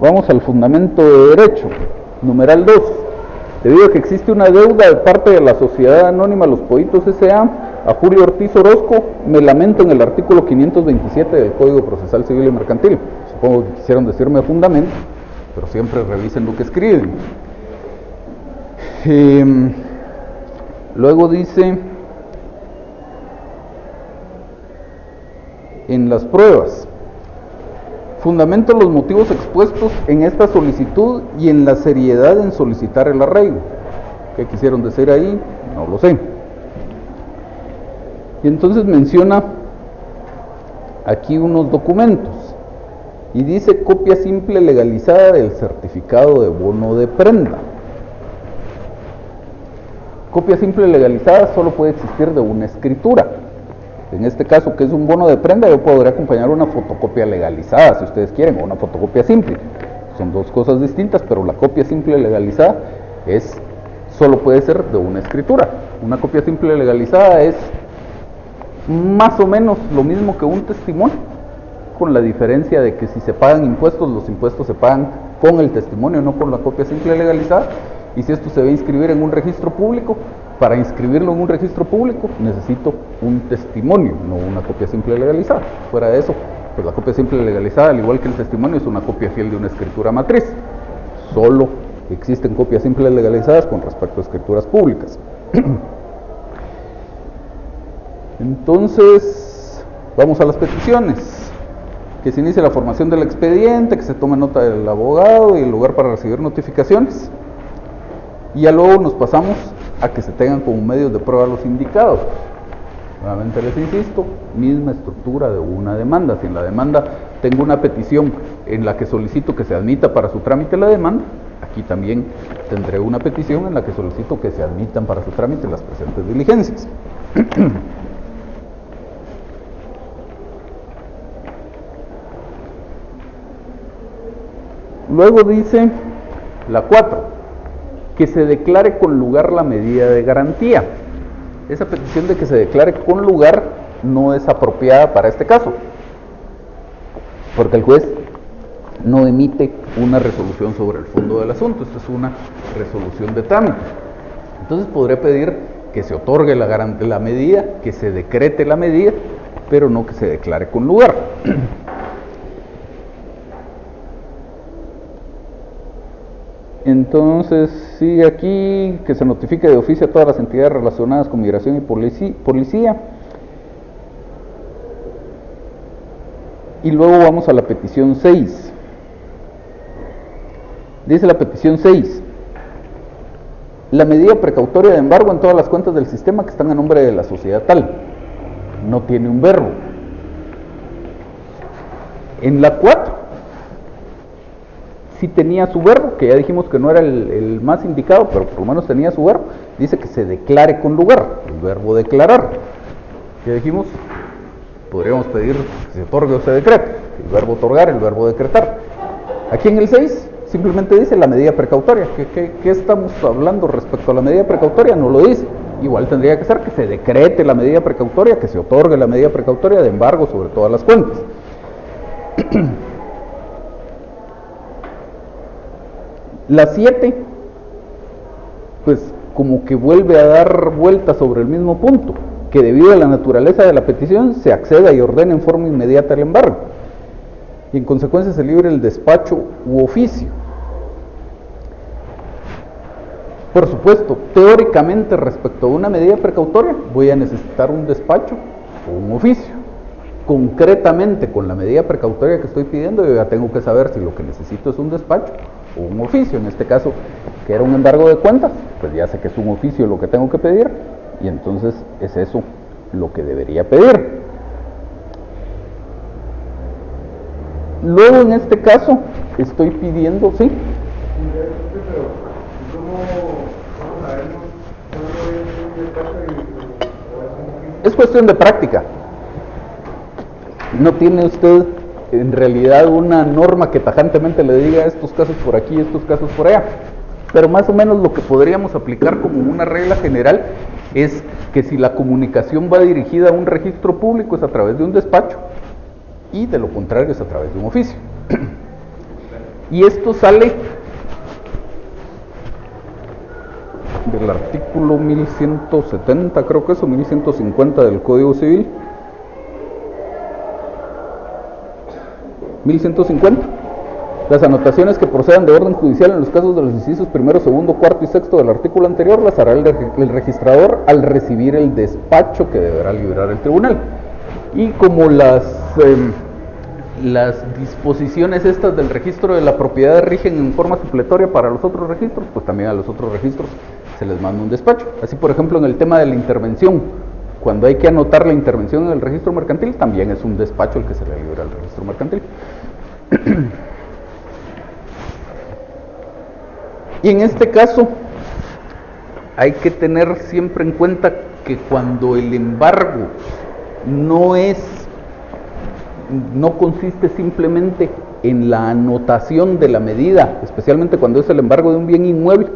Vamos al fundamento de derecho, numeral 2. Debido a que existe una deuda de parte de la Sociedad Anónima Los Pollitos S.A. a Julio Ortiz Orozco, me lamento en el artículo 527 del Código Procesal Civil y Mercantil. Supongo que quisieron decirme fundamento, pero siempre revisen lo que escriben. Luego dice, en las pruebas, fundamento los motivos expuestos en esta solicitud y en la seriedad en solicitar el arraigo. ¿Qué quisieron decir ahí? No lo sé. Y entonces menciona aquí unos documentos y dice copia simple legalizada del certificado de bono de prenda. Copia simple legalizada solo puede existir de una escritura. En este caso, que es un bono de prenda, yo podría acompañar una fotocopia legalizada, si ustedes quieren, o una fotocopia simple. Son dos cosas distintas, pero la copia simple legalizada solo puede ser de una escritura. Una copia simple legalizada es más o menos lo mismo que un testimonio, con la diferencia de que si se pagan impuestos, los impuestos se pagan con el testimonio, no con la copia simple legalizada. y si esto se va a inscribir en un registro público, para inscribirlo en un registro público necesito un testimonio, no una copia simple legalizada. Fuera de eso, pues la copia simple legalizada, al igual que el testimonio, es una copia fiel de una escritura matriz. Solo existen copias simples legalizadas con respecto a escrituras públicas. Entonces, vamos a las peticiones. Que se inicie la formación del expediente, que se tome nota del abogado y el lugar para recibir notificaciones. Y ya luego nos pasamos a que se tengan como medios de prueba los indicados. Nuevamente les insisto, misma estructura de una demanda. Si en la demanda tengo una petición en la que solicito que se admita para su trámite la demanda, aquí también tendré una petición en la que solicito que se admitan para su trámite las presentes diligencias. Luego dice la 4, que se declare con lugar la medida de garantía. Esa petición de que se declare con lugar no es apropiada para este caso, porque el juez no emite una resolución sobre el fondo del asunto. Esta es una resolución de trámite. Entonces podré pedir que se otorgue la medida, que se decrete la medida, pero no que se declare con lugar. Entonces, sigue aquí que se notifique de oficio a todas las entidades relacionadas con migración y policía. Y luego vamos a la petición 6. Dice la petición 6. La medida precautoria de embargo en todas las cuentas del sistema que están a nombre de la sociedad tal. No tiene un verbo. En la 4. Sí tenía su verbo, que ya dijimos que no era el más indicado, pero por lo menos tenía su verbo. Dice que se declare con lugar, el verbo declarar. Ya dijimos, podríamos pedir que se otorgue o se decrete. El verbo otorgar, el verbo decretar. Aquí en el 6 simplemente dice la medida precautoria. ¿Qué estamos hablando respecto a la medida precautoria? No lo dice. Igual tendría que ser que se decrete la medida precautoria, que se otorgue la medida precautoria de embargo sobre todas las cuentas. La 7, pues como que vuelve a dar vuelta sobre el mismo punto, que debido a la naturaleza de la petición se acceda y ordene en forma inmediata el embargo, y en consecuencia se libre el despacho u oficio. Por supuesto, teóricamente respecto a una medida precautoria voy a necesitar un despacho o un oficio. Concretamente con la medida precautoria que estoy pidiendo, yo ya tengo que saber si lo que necesito es un despacho o un oficio. En este caso, que era un embargo de cuentas, pues ya sé que es un oficio lo que tengo que pedir, y entonces es eso lo que debería pedir. Luego en este caso estoy pidiendo, ¿sí? Es cuestión de práctica. No tiene usted en realidad una norma que tajantemente le diga estos casos por aquí, estos casos por allá, pero más o menos lo que podríamos aplicar como una regla general es que si la comunicación va dirigida a un registro público es a través de un despacho, y de lo contrario es a través de un oficio. Y esto sale del artículo 1170, creo que es, o 1150 del Código Civil. 1150. Las anotaciones que procedan de orden judicial en los casos de los incisos primero, segundo, cuarto y sexto del artículo anterior las hará el registrador al recibir el despacho que deberá librar el tribunal. Y como las disposiciones estas del registro de la propiedad rigen en forma supletoria para los otros registros, pues también a los otros registros se les manda un despacho. Así, por ejemplo, en el tema de la intervención, cuando hay que anotar la intervención en el registro mercantil, también es un despacho el que se le libra al registro mercantil. Y en este caso hay que tener siempre en cuenta que cuando el embargo no consiste simplemente en la anotación de la medida, especialmente cuando es el embargo de un bien inmueble,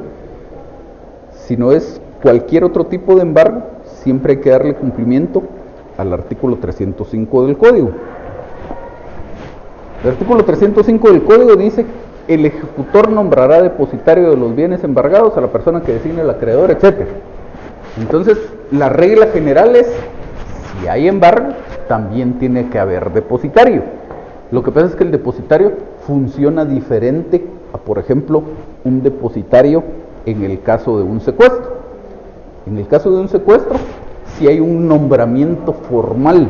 sino es cualquier otro tipo de embargo, siempre hay que darle cumplimiento al artículo 305 del Código. El artículo 305 del Código dice el ejecutor nombrará depositario de los bienes embargados a la persona que designe el acreedor, etc. Entonces, la regla general es, si hay embargo, también tiene que haber depositario. Lo que pasa es que el depositario funciona diferente a, por ejemplo, un depositario en el caso de un secuestro. En el caso de un secuestro, si hay un nombramiento formal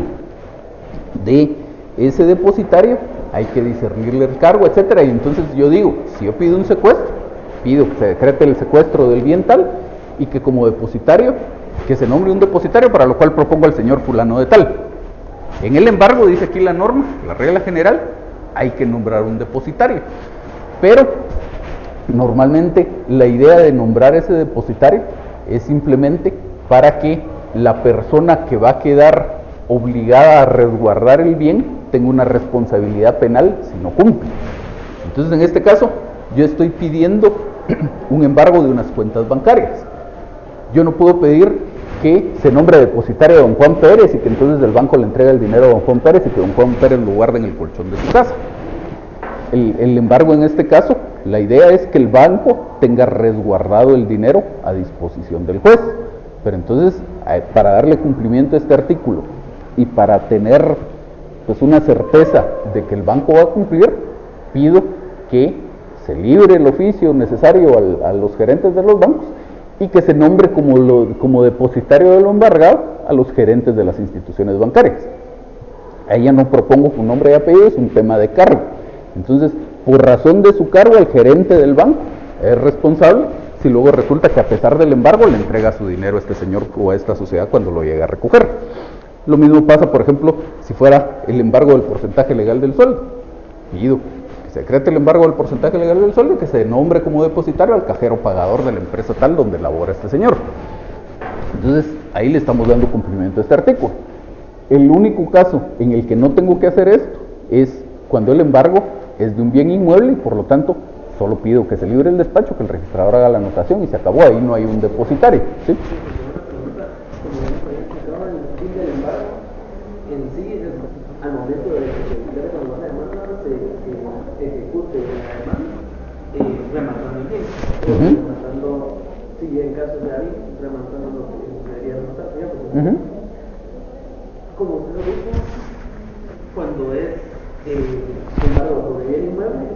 de ese depositario, hay que discernirle el cargo, etcétera. Y entonces yo digo, si yo pido un secuestro, pido que se decrete el secuestro del bien tal y que como depositario, que se nombre un depositario, para lo cual propongo al señor fulano de tal. En el embargo, dice aquí la norma, la regla general, hay que nombrar un depositario. Pero normalmente la idea de nombrar ese depositario es simplemente para que la persona que va a quedar obligada a resguardar el bien tenga una responsabilidad penal si no cumple. Entonces, en este caso, yo estoy pidiendo un embargo de unas cuentas bancarias. Yo no puedo pedir que se nombre depositario a don Juan Pérez y que entonces el banco le entregue el dinero a don Juan Pérez y que don Juan Pérez lo guarde en el colchón de su casa. El embargo en este caso, la idea es que el banco tenga resguardado el dinero a disposición del juez. Pero entonces, para darle cumplimiento a este artículo y para tener pues una certeza de que el banco va a cumplir, pido que se libre el oficio necesario a los gerentes de los bancos y que se nombre como depositario de lo embargado a los gerentes de las instituciones bancarias. Ahí ya no propongo un nombre y apellido, es un tema de cargo. Entonces, por razón de su cargo, el gerente del banco es responsable si luego resulta que a pesar del embargo le entrega su dinero a este señor o a esta sociedad cuando lo llega a recoger. Lo mismo pasa, por ejemplo, si fuera el embargo del porcentaje legal del sueldo. Pido que se decrete el embargo del porcentaje legal del sueldo y que se nombre como depositario al cajero pagador de la empresa tal donde labora este señor. Entonces, ahí le estamos dando cumplimiento a este artículo. El único caso en el que no tengo que hacer esto es cuando el embargo es de un bien inmueble y por lo tanto solo pido que se libre el despacho, que el registrador haga la anotación y se acabó, ahí no hay un depositario, ¿sí? Al momento de que se declare con la demanda, se ejecute la demanda, rematando el bien, rematando, si en caso de alguien, rematando lo que debería rematar, como usted lo dijo, cuando es embargo sobre bien inmueble,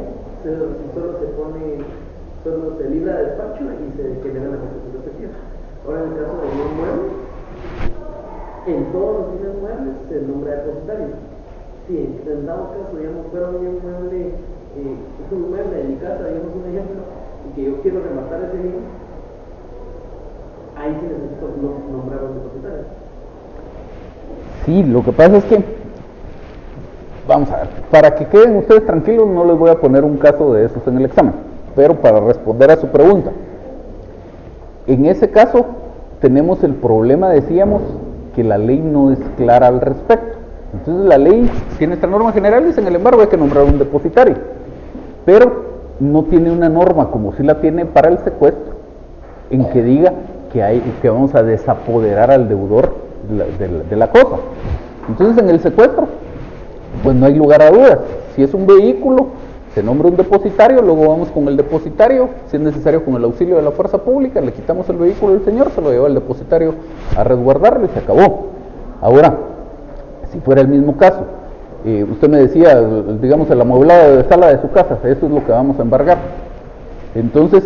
solo se libra de despacho y se genera la ejecución efectiva. Ahora, en el caso de un inmueble, en todos los bienes muebles se nombra depositario. Si en dado caso, digamos, fuera un inmueble, un inmueble de mi casa, digamos un ejemplo, y que yo quiero rematar ese bien, ahí sí necesito nombrar un depositario. Sí, lo que pasa es que, vamos a ver, para que queden ustedes tranquilos, no les voy a poner un caso de esos en el examen, pero para responder a su pregunta, en ese caso tenemos el problema, decíamos, que la ley no es clara al respecto. Entonces la ley tiene esta norma general, dice en el embargo hay que nombrar un depositario, pero no tiene una norma como si la tiene para el secuestro, en que diga que vamos a desapoderar al deudor de la cosa. Entonces en el secuestro, pues no hay lugar a dudas. Si es un vehículo, se nombra un depositario, luego vamos con el depositario, si es necesario con el auxilio de la fuerza pública, le quitamos el vehículo del señor, se lo lleva el depositario a resguardarlo y se acabó. Ahora, si fuera el mismo caso, usted me decía, digamos, el amueblado de sala de su casa, eso es lo que vamos a embargar. Entonces,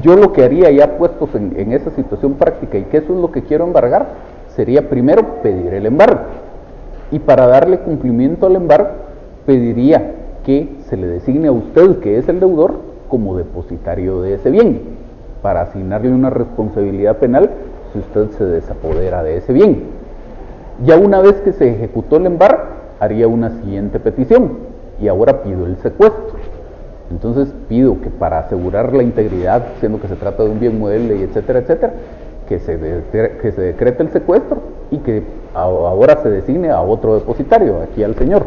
yo lo que haría ya puestos en esa situación práctica y que eso es lo que quiero embargar, sería primero pedir el embargo. Y para darle cumplimiento al embargo, pediría que se le designe a usted, que es el deudor, como depositario de ese bien, para asignarle una responsabilidad penal si usted se desapodera de ese bien. Ya una vez que se ejecutó el embargo, haría una siguiente petición, y ahora pido el secuestro. Entonces pido que para asegurar la integridad, siendo que se trata de un bien mueble y etcétera, etcétera, que se decrete el secuestro y que ahora se designe a otro depositario, aquí al señor.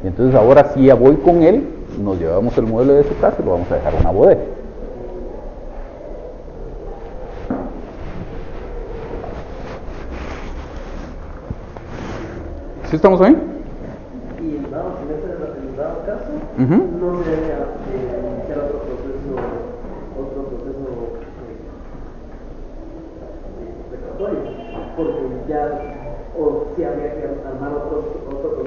Y entonces ahora sí ya voy con él, nos llevamos el mueble de su casa y lo vamos a dejar en una bodega. ¿Sí estamos ahí? Y en el dado caso, no se debe iniciar ya, o si habría que armar otro proceso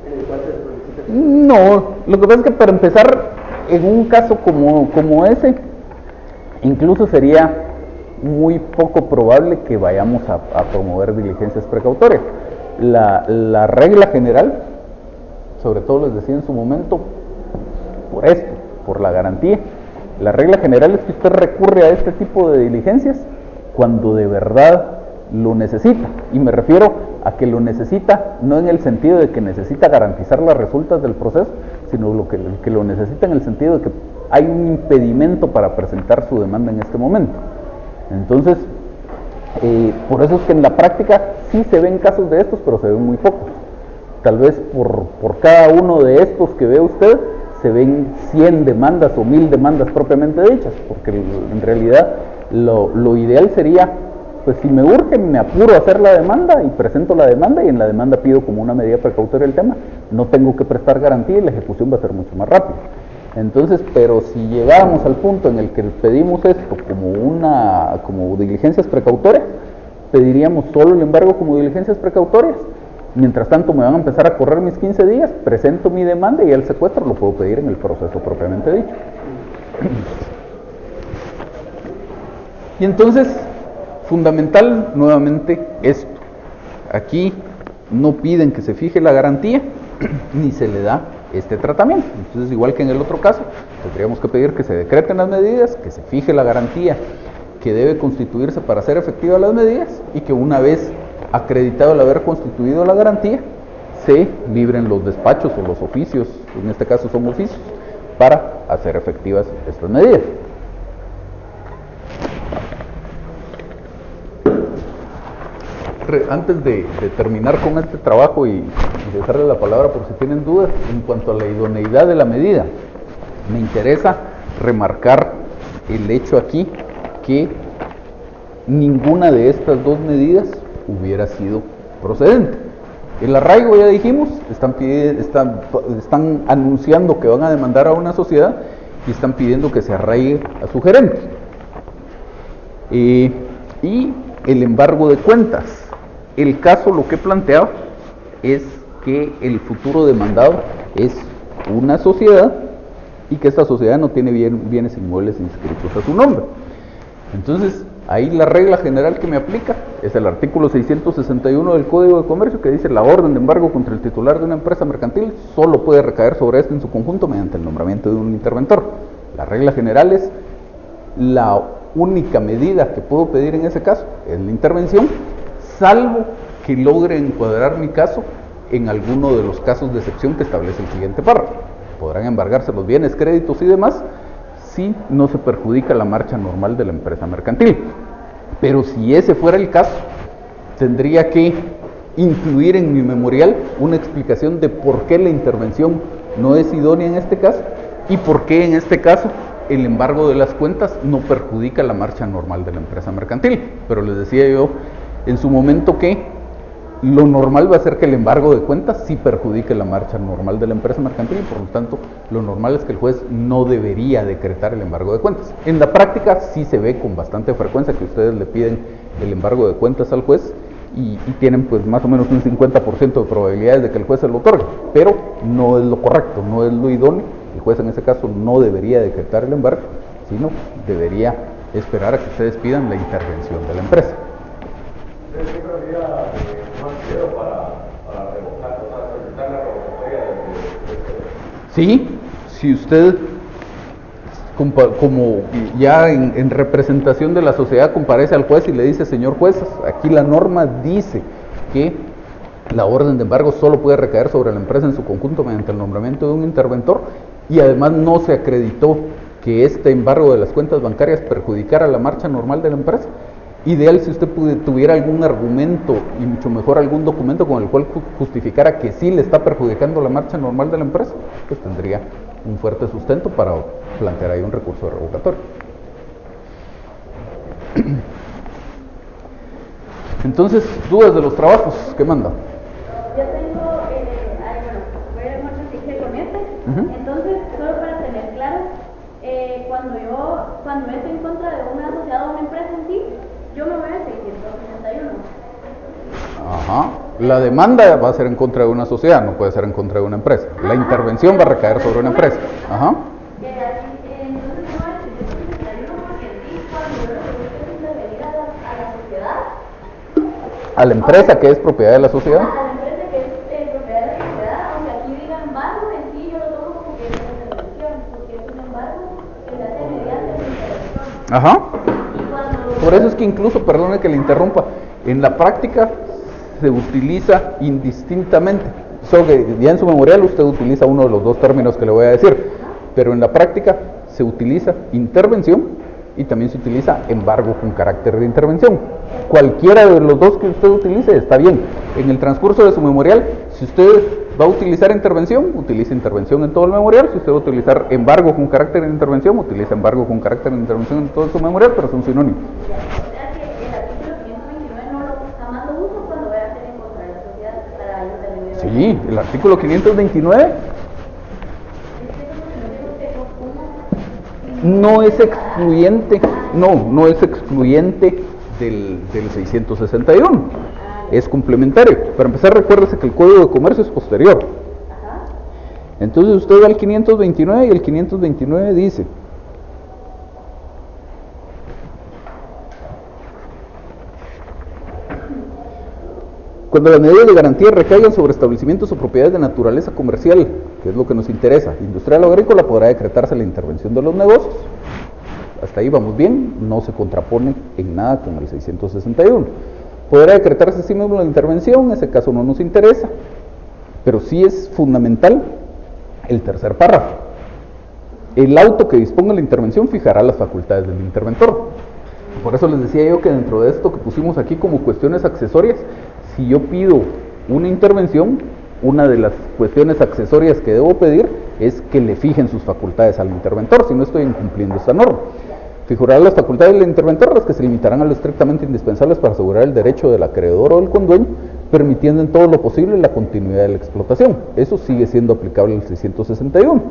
en el cual se solicite. No, lo que pasa es que para empezar, en un caso como ese, incluso sería muy poco probable que vayamos a promover diligencias precautorias. La regla general, sobre todo les decía en su momento, por esto, por la garantía, la regla general es que usted recurre a este tipo de diligencias cuando de verdad lo necesita, y me refiero a que lo necesita no en el sentido de que necesita garantizar las resultas del proceso, sino que lo necesita en el sentido de que hay un impedimento para presentar su demanda en este momento. Entonces, por eso es que en la práctica sí se ven casos de estos, pero se ven muy pocos. Tal vez por cada uno de estos que ve usted, se ven 100 demandas o 1000 demandas propiamente dichas, porque en realidad lo ideal sería, pues si me urge, me apuro a hacer la demanda y presento la demanda, y en la demanda pido como una medida precautoria el tema, no tengo que prestar garantía y la ejecución va a ser mucho más rápida. Entonces, pero si llegáramos al punto en el que pedimos esto como diligencias precautorias, pediríamos solo el embargo como diligencias precautorias. Mientras tanto me van a empezar a correr mis 15 días, presento mi demanda y el secuestro lo puedo pedir en el proceso propiamente dicho. Y entonces, fundamental nuevamente esto. Aquí no piden que se fije la garantía, ni se le da este tratamiento. Entonces, igual que en el otro caso, tendríamos que pedir que se decreten las medidas, que se fije la garantía que debe constituirse para hacer efectivas las medidas, y que una vez acreditado el haber constituido la garantía, se libren los despachos o los oficios, en este caso son oficios, para hacer efectivas estas medidas. Antes de terminar con este trabajo y dejarle la palabra por si tienen dudas, en cuanto a la idoneidad de la medida, me interesa remarcar el hecho aquí que ninguna de estas dos medidas hubiera sido procedente. El arraigo, ya dijimos, están anunciando que van a demandar a una sociedad y están pidiendo que se arraigue a su gerente. Y el embargo de cuentas. El caso lo que planteaba es que el futuro demandado es una sociedad y que esta sociedad no tiene bienes inmuebles inscritos a su nombre. Entonces, ahí la regla general que me aplica es el artículo 661 del Código de Comercio, que dice: la orden de embargo contra el titular de una empresa mercantil solo puede recaer sobre este en su conjunto mediante el nombramiento de un interventor. La regla general es: la única medida que puedo pedir en ese caso es la intervención, salvo que logre encuadrar mi caso en alguno de los casos de excepción que establece el siguiente párrafo. Podrán embargarse los bienes, créditos y demás si no se perjudica la marcha normal de la empresa mercantil. Pero si ese fuera el caso, tendría que incluir en mi memorial una explicación de por qué la intervención no es idónea en este caso y por qué en este caso el embargo de las cuentas no perjudica la marcha normal de la empresa mercantil. Pero les decía yo en su momento que lo normal va a ser que el embargo de cuentas sí perjudique la marcha normal de la empresa mercantil, y por lo tanto lo normal es que el juez no debería decretar el embargo de cuentas. En la práctica sí se ve con bastante frecuencia que ustedes le piden el embargo de cuentas al juez y tienen pues más o menos un 50% de probabilidades de que el juez se lo otorgue, pero no es lo correcto, no es lo idóneo. El juez en ese caso no debería decretar el embargo, sino debería esperar a que ustedes pidan la intervención de la empresa. Sí, si usted, como ya en representación de la sociedad, comparece al juez y le dice: señor juez, aquí la norma dice que la orden de embargo solo puede recaer sobre la empresa en su conjunto mediante el nombramiento de un interventor, y además no se acreditó que este embargo de las cuentas bancarias perjudicara la marcha normal de la empresa. Ideal si usted tuviera algún argumento, y mucho mejor algún documento con el cual justificara que sí le está perjudicando la marcha normal de la empresa, pues tendría un fuerte sustento para plantear ahí un recurso de revocatorio. Entonces, dudas de los trabajos, ¿qué manda? Yo tengo, voy a mucho exige con este. Entonces, solo para tener claro, cuando estoy en contra de una asociada o una empresa en sí, yo me voy a 661. Ajá. La demanda va a ser en contra de una sociedad, no puede ser en contra de una empresa. La intervención va a recaer sobre una empresa. Ajá. A la empresa que es propiedad de la sociedad. A la empresa que es propiedad de la sociedad, aunque aquí diga embargo, en sí yo lo tomo como que es una intervención, porque es un embargo que se hace mediante una intervención. Ajá. Y cuando... Por eso es que incluso, perdone que le interrumpa, en la práctica se utiliza indistintamente. Solo que ya en su memorial usted utiliza uno de los dos términos que le voy a decir, pero en la práctica se utiliza intervención y también se utiliza embargo con carácter de intervención. Cualquiera de los dos que usted utilice está bien. En el transcurso de su memorial, si usted va a utilizar intervención, utiliza intervención en todo el memorial. Si usted va a utilizar embargo con carácter de intervención, utiliza embargo con carácter de intervención en todo su memorial, pero son sinónimos. Sí, el artículo 529 no es excluyente, no es excluyente del 661, es complementario. Para empezar, recuérdese que el Código de Comercio es posterior. Entonces usted va al 529 y el 529 dice: cuando las medidas de garantía recaigan sobre establecimientos o propiedades de naturaleza comercial, que es lo que nos interesa, industrial o agrícola, podrá decretarse la intervención de los negocios. Hasta ahí vamos bien, no se contrapone en nada con el 661. Podrá decretarse sí mismo la intervención, en ese caso no nos interesa, pero sí es fundamental el tercer párrafo. El auto que disponga la intervención fijará las facultades del interventor. Por eso les decía yo que dentro de esto que pusimos aquí como cuestiones accesorias, si yo pido una intervención, una de las cuestiones accesorias que debo pedir es que le fijen sus facultades al interventor, si no estoy incumpliendo esta norma. Fijará las facultades del interventor, las que se limitarán a lo estrictamente indispensables para asegurar el derecho del acreedor o del condueño, permitiendo en todo lo posible la continuidad de la explotación. Eso sigue siendo aplicable al 661.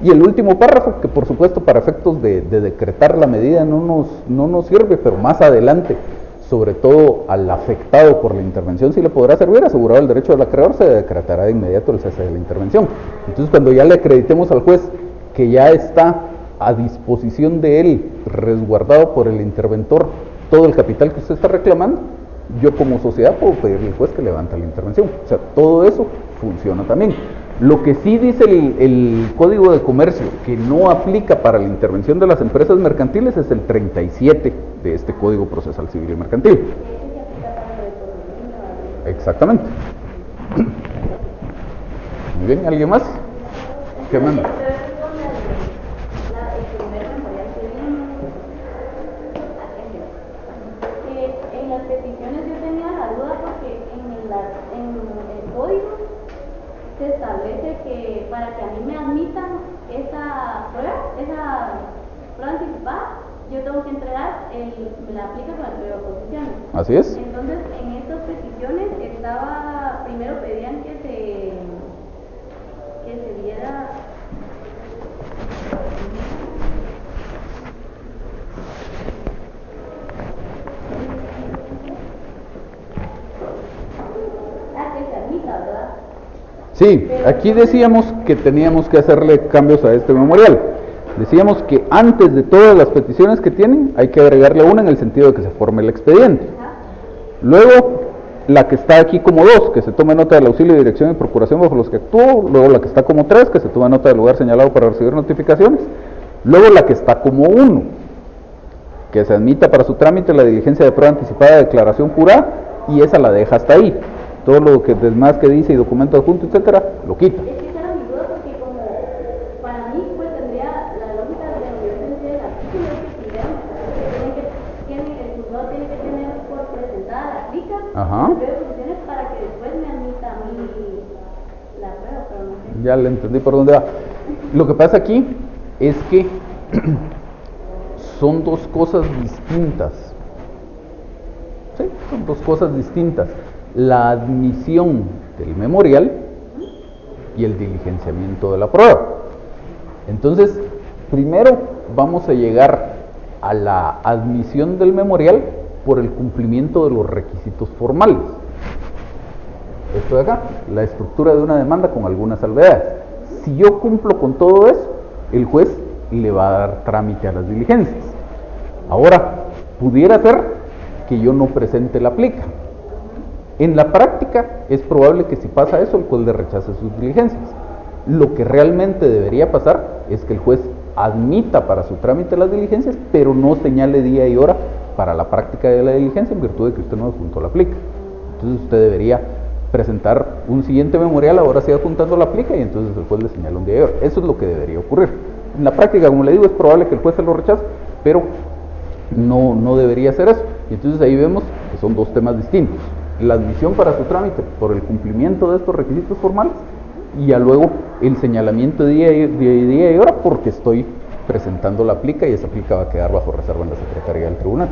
Y el último párrafo, que por supuesto para efectos de decretar la medida no nos sirve, pero más adelante, sobre todo al afectado por la intervención, sí le podrá servir. Asegurado el derecho del acreedor, se decretará de inmediato el cese de la intervención. Entonces, cuando ya le acreditemos al juez que ya está a disposición de él, resguardado por el interventor, todo el capital que usted está reclamando, yo como sociedad puedo pedirle al juez que levante la intervención. O sea, todo eso funciona también. Lo que sí dice el Código de Comercio que no aplica para la intervención de las empresas mercantiles es el 37 de este Código Procesal Civil y Mercantil. Exactamente. Muy bien, ¿alguien más? ¿Qué manda? En las peticiones yo tenía la duda porque en el código se establece que para que a mí me admitan esa prueba anticipada, yo tengo que entregar me la aplica con el pliego de oposiciones. Así es. Entonces, en estas peticiones primero pedían que se diera que se admita, ¿verdad? Sí, aquí decíamos que teníamos que hacerle cambios a este memorial. Decíamos que antes de todas las peticiones que tienen, hay que agregarle una en el sentido de que se forme el expediente. Luego, la que está aquí como 2, que se tome nota del auxilio, dirección y procuración bajo los que actuó. Luego la que está como 3, que se tome nota del lugar señalado para recibir notificaciones. Luego la que está como 1, que se admita para su trámite la diligencia de prueba anticipada de declaración jurada, y esa la deja hasta ahí. Todo lo que demás que dice y documento adjunto, etcétera, lo quita. Es que esa era mi duda porque como para mí pues tendría la lógica de lo que yo pensé del artículo es que primero el juzgado tiene que tener por presentada la plica de posiciones para que después me admita a mí la prueba, pero no sé. Ya le entendí por dónde va. Lo que pasa aquí es que son dos cosas distintas. Sí, son dos cosas distintas. La admisión del memorial y el diligenciamiento de la prueba. Entonces, primero vamos a llegar a la admisión del memorial por el cumplimiento de los requisitos formales. esto de acá, la estructura de una demanda con algunas salvedades. Si yo cumplo con todo eso, el juez le va a dar trámite a las diligencias. Ahora, pudiera ser que yo no presente la plica. En la práctica es probable que si pasa eso, el juez le rechace sus diligencias. Lo que realmente debería pasar es que el juez admita para su trámite las diligencias, pero no señale día y hora para la práctica de la diligencia en virtud de que usted no adjuntó la plica. Entonces usted debería presentar un siguiente memorial, ahora sí adjuntando la plica, y entonces el juez le señala un día y hora. Eso es lo que debería ocurrir. En la práctica, como le digo, es probable que el juez se lo rechace, pero no debería ser eso. Y entonces ahí vemos que son dos temas distintos. La admisión para su trámite por el cumplimiento de estos requisitos formales, y ya luego el señalamiento de día y hora porque estoy presentando la plica, y esa plica va a quedar bajo reserva en la Secretaría del Tribunal.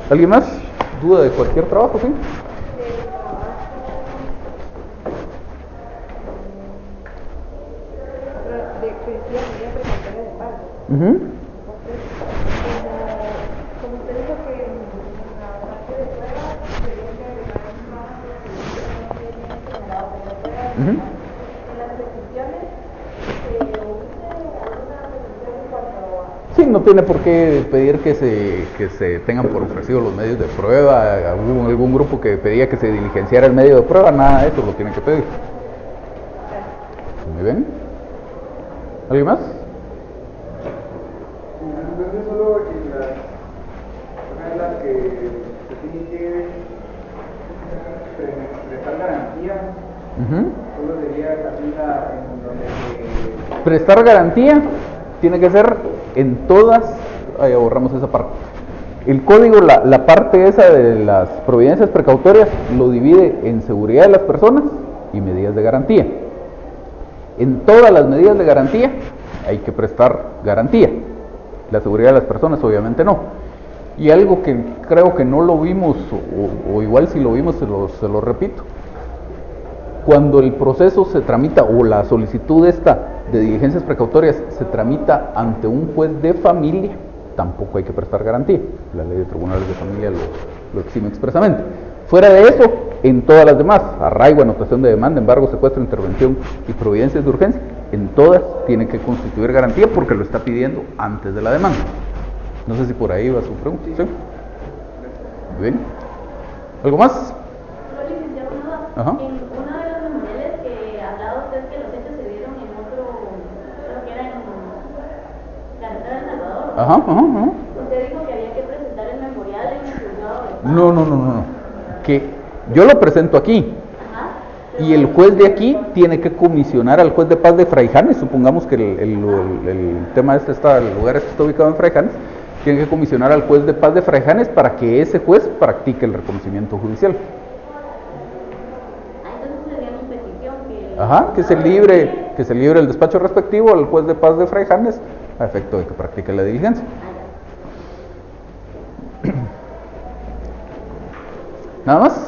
¿Alguien más? ¿Duda de cualquier trabajo? ¿Sí? Como usted dijo que en la parte de prueba debería que agregar un trabajo en las peticiones, ¿omite alguna petición en cuanto a...? Sí, no tiene por qué pedir que se tengan por ofrecido los medios de prueba. Hubo algún grupo que pedía que se diligenciara el medio de prueba, nada de eso lo tiene que pedir. ¿Me ven? ¿Alguien más? Entonces solo en las que se tiene que prestar garantía, solo sería también en donde se... Prestar garantía tiene que ser en todas, ahí borramos esa parte. El código, la parte esa de las providencias precautorias, lo divide en seguridad de las personas y medidas de garantía. En todas las medidas de garantía hay que prestar garantía. La seguridad de las personas obviamente no. Y algo que creo que no lo vimos, o igual si lo vimos se lo repito. Cuando el proceso se tramita, o la solicitud esta de diligencias precautorias se tramita ante un juez de familia, tampoco hay que prestar garantía. La ley de tribunales de familia lo exime expresamente. Fuera de eso, en todas las demás, arraigo, anotación de demanda, embargo, secuestro, intervención y providencias de urgencia, en todas tiene que constituir garantía porque lo está pidiendo antes de la demanda. No sé si por ahí va su pregunta. ¿Sí? Muy bien. ¿Algo más? Solo licenciado, Ajá. en uno de los memoriales que hablaba usted que los hechos se dieron en otro, creo que era en Carretera de Salvador. Ajá. Usted dijo que había que presentar el memorial en el juzgado de paz. No. Que yo lo presento aquí. Ajá. Y el juez de aquí tiene que comisionar al juez de paz de Fraijanes, supongamos que el tema el lugar está ubicado en Fraijanes, tiene que comisionar al juez de paz de Fraijanes para que ese juez practique el reconocimiento judicial. Entonces sería mi petición que... Ajá, que se libre el despacho respectivo al juez de paz de Fraijanes a efecto de que practique la diligencia. ¿Nada más?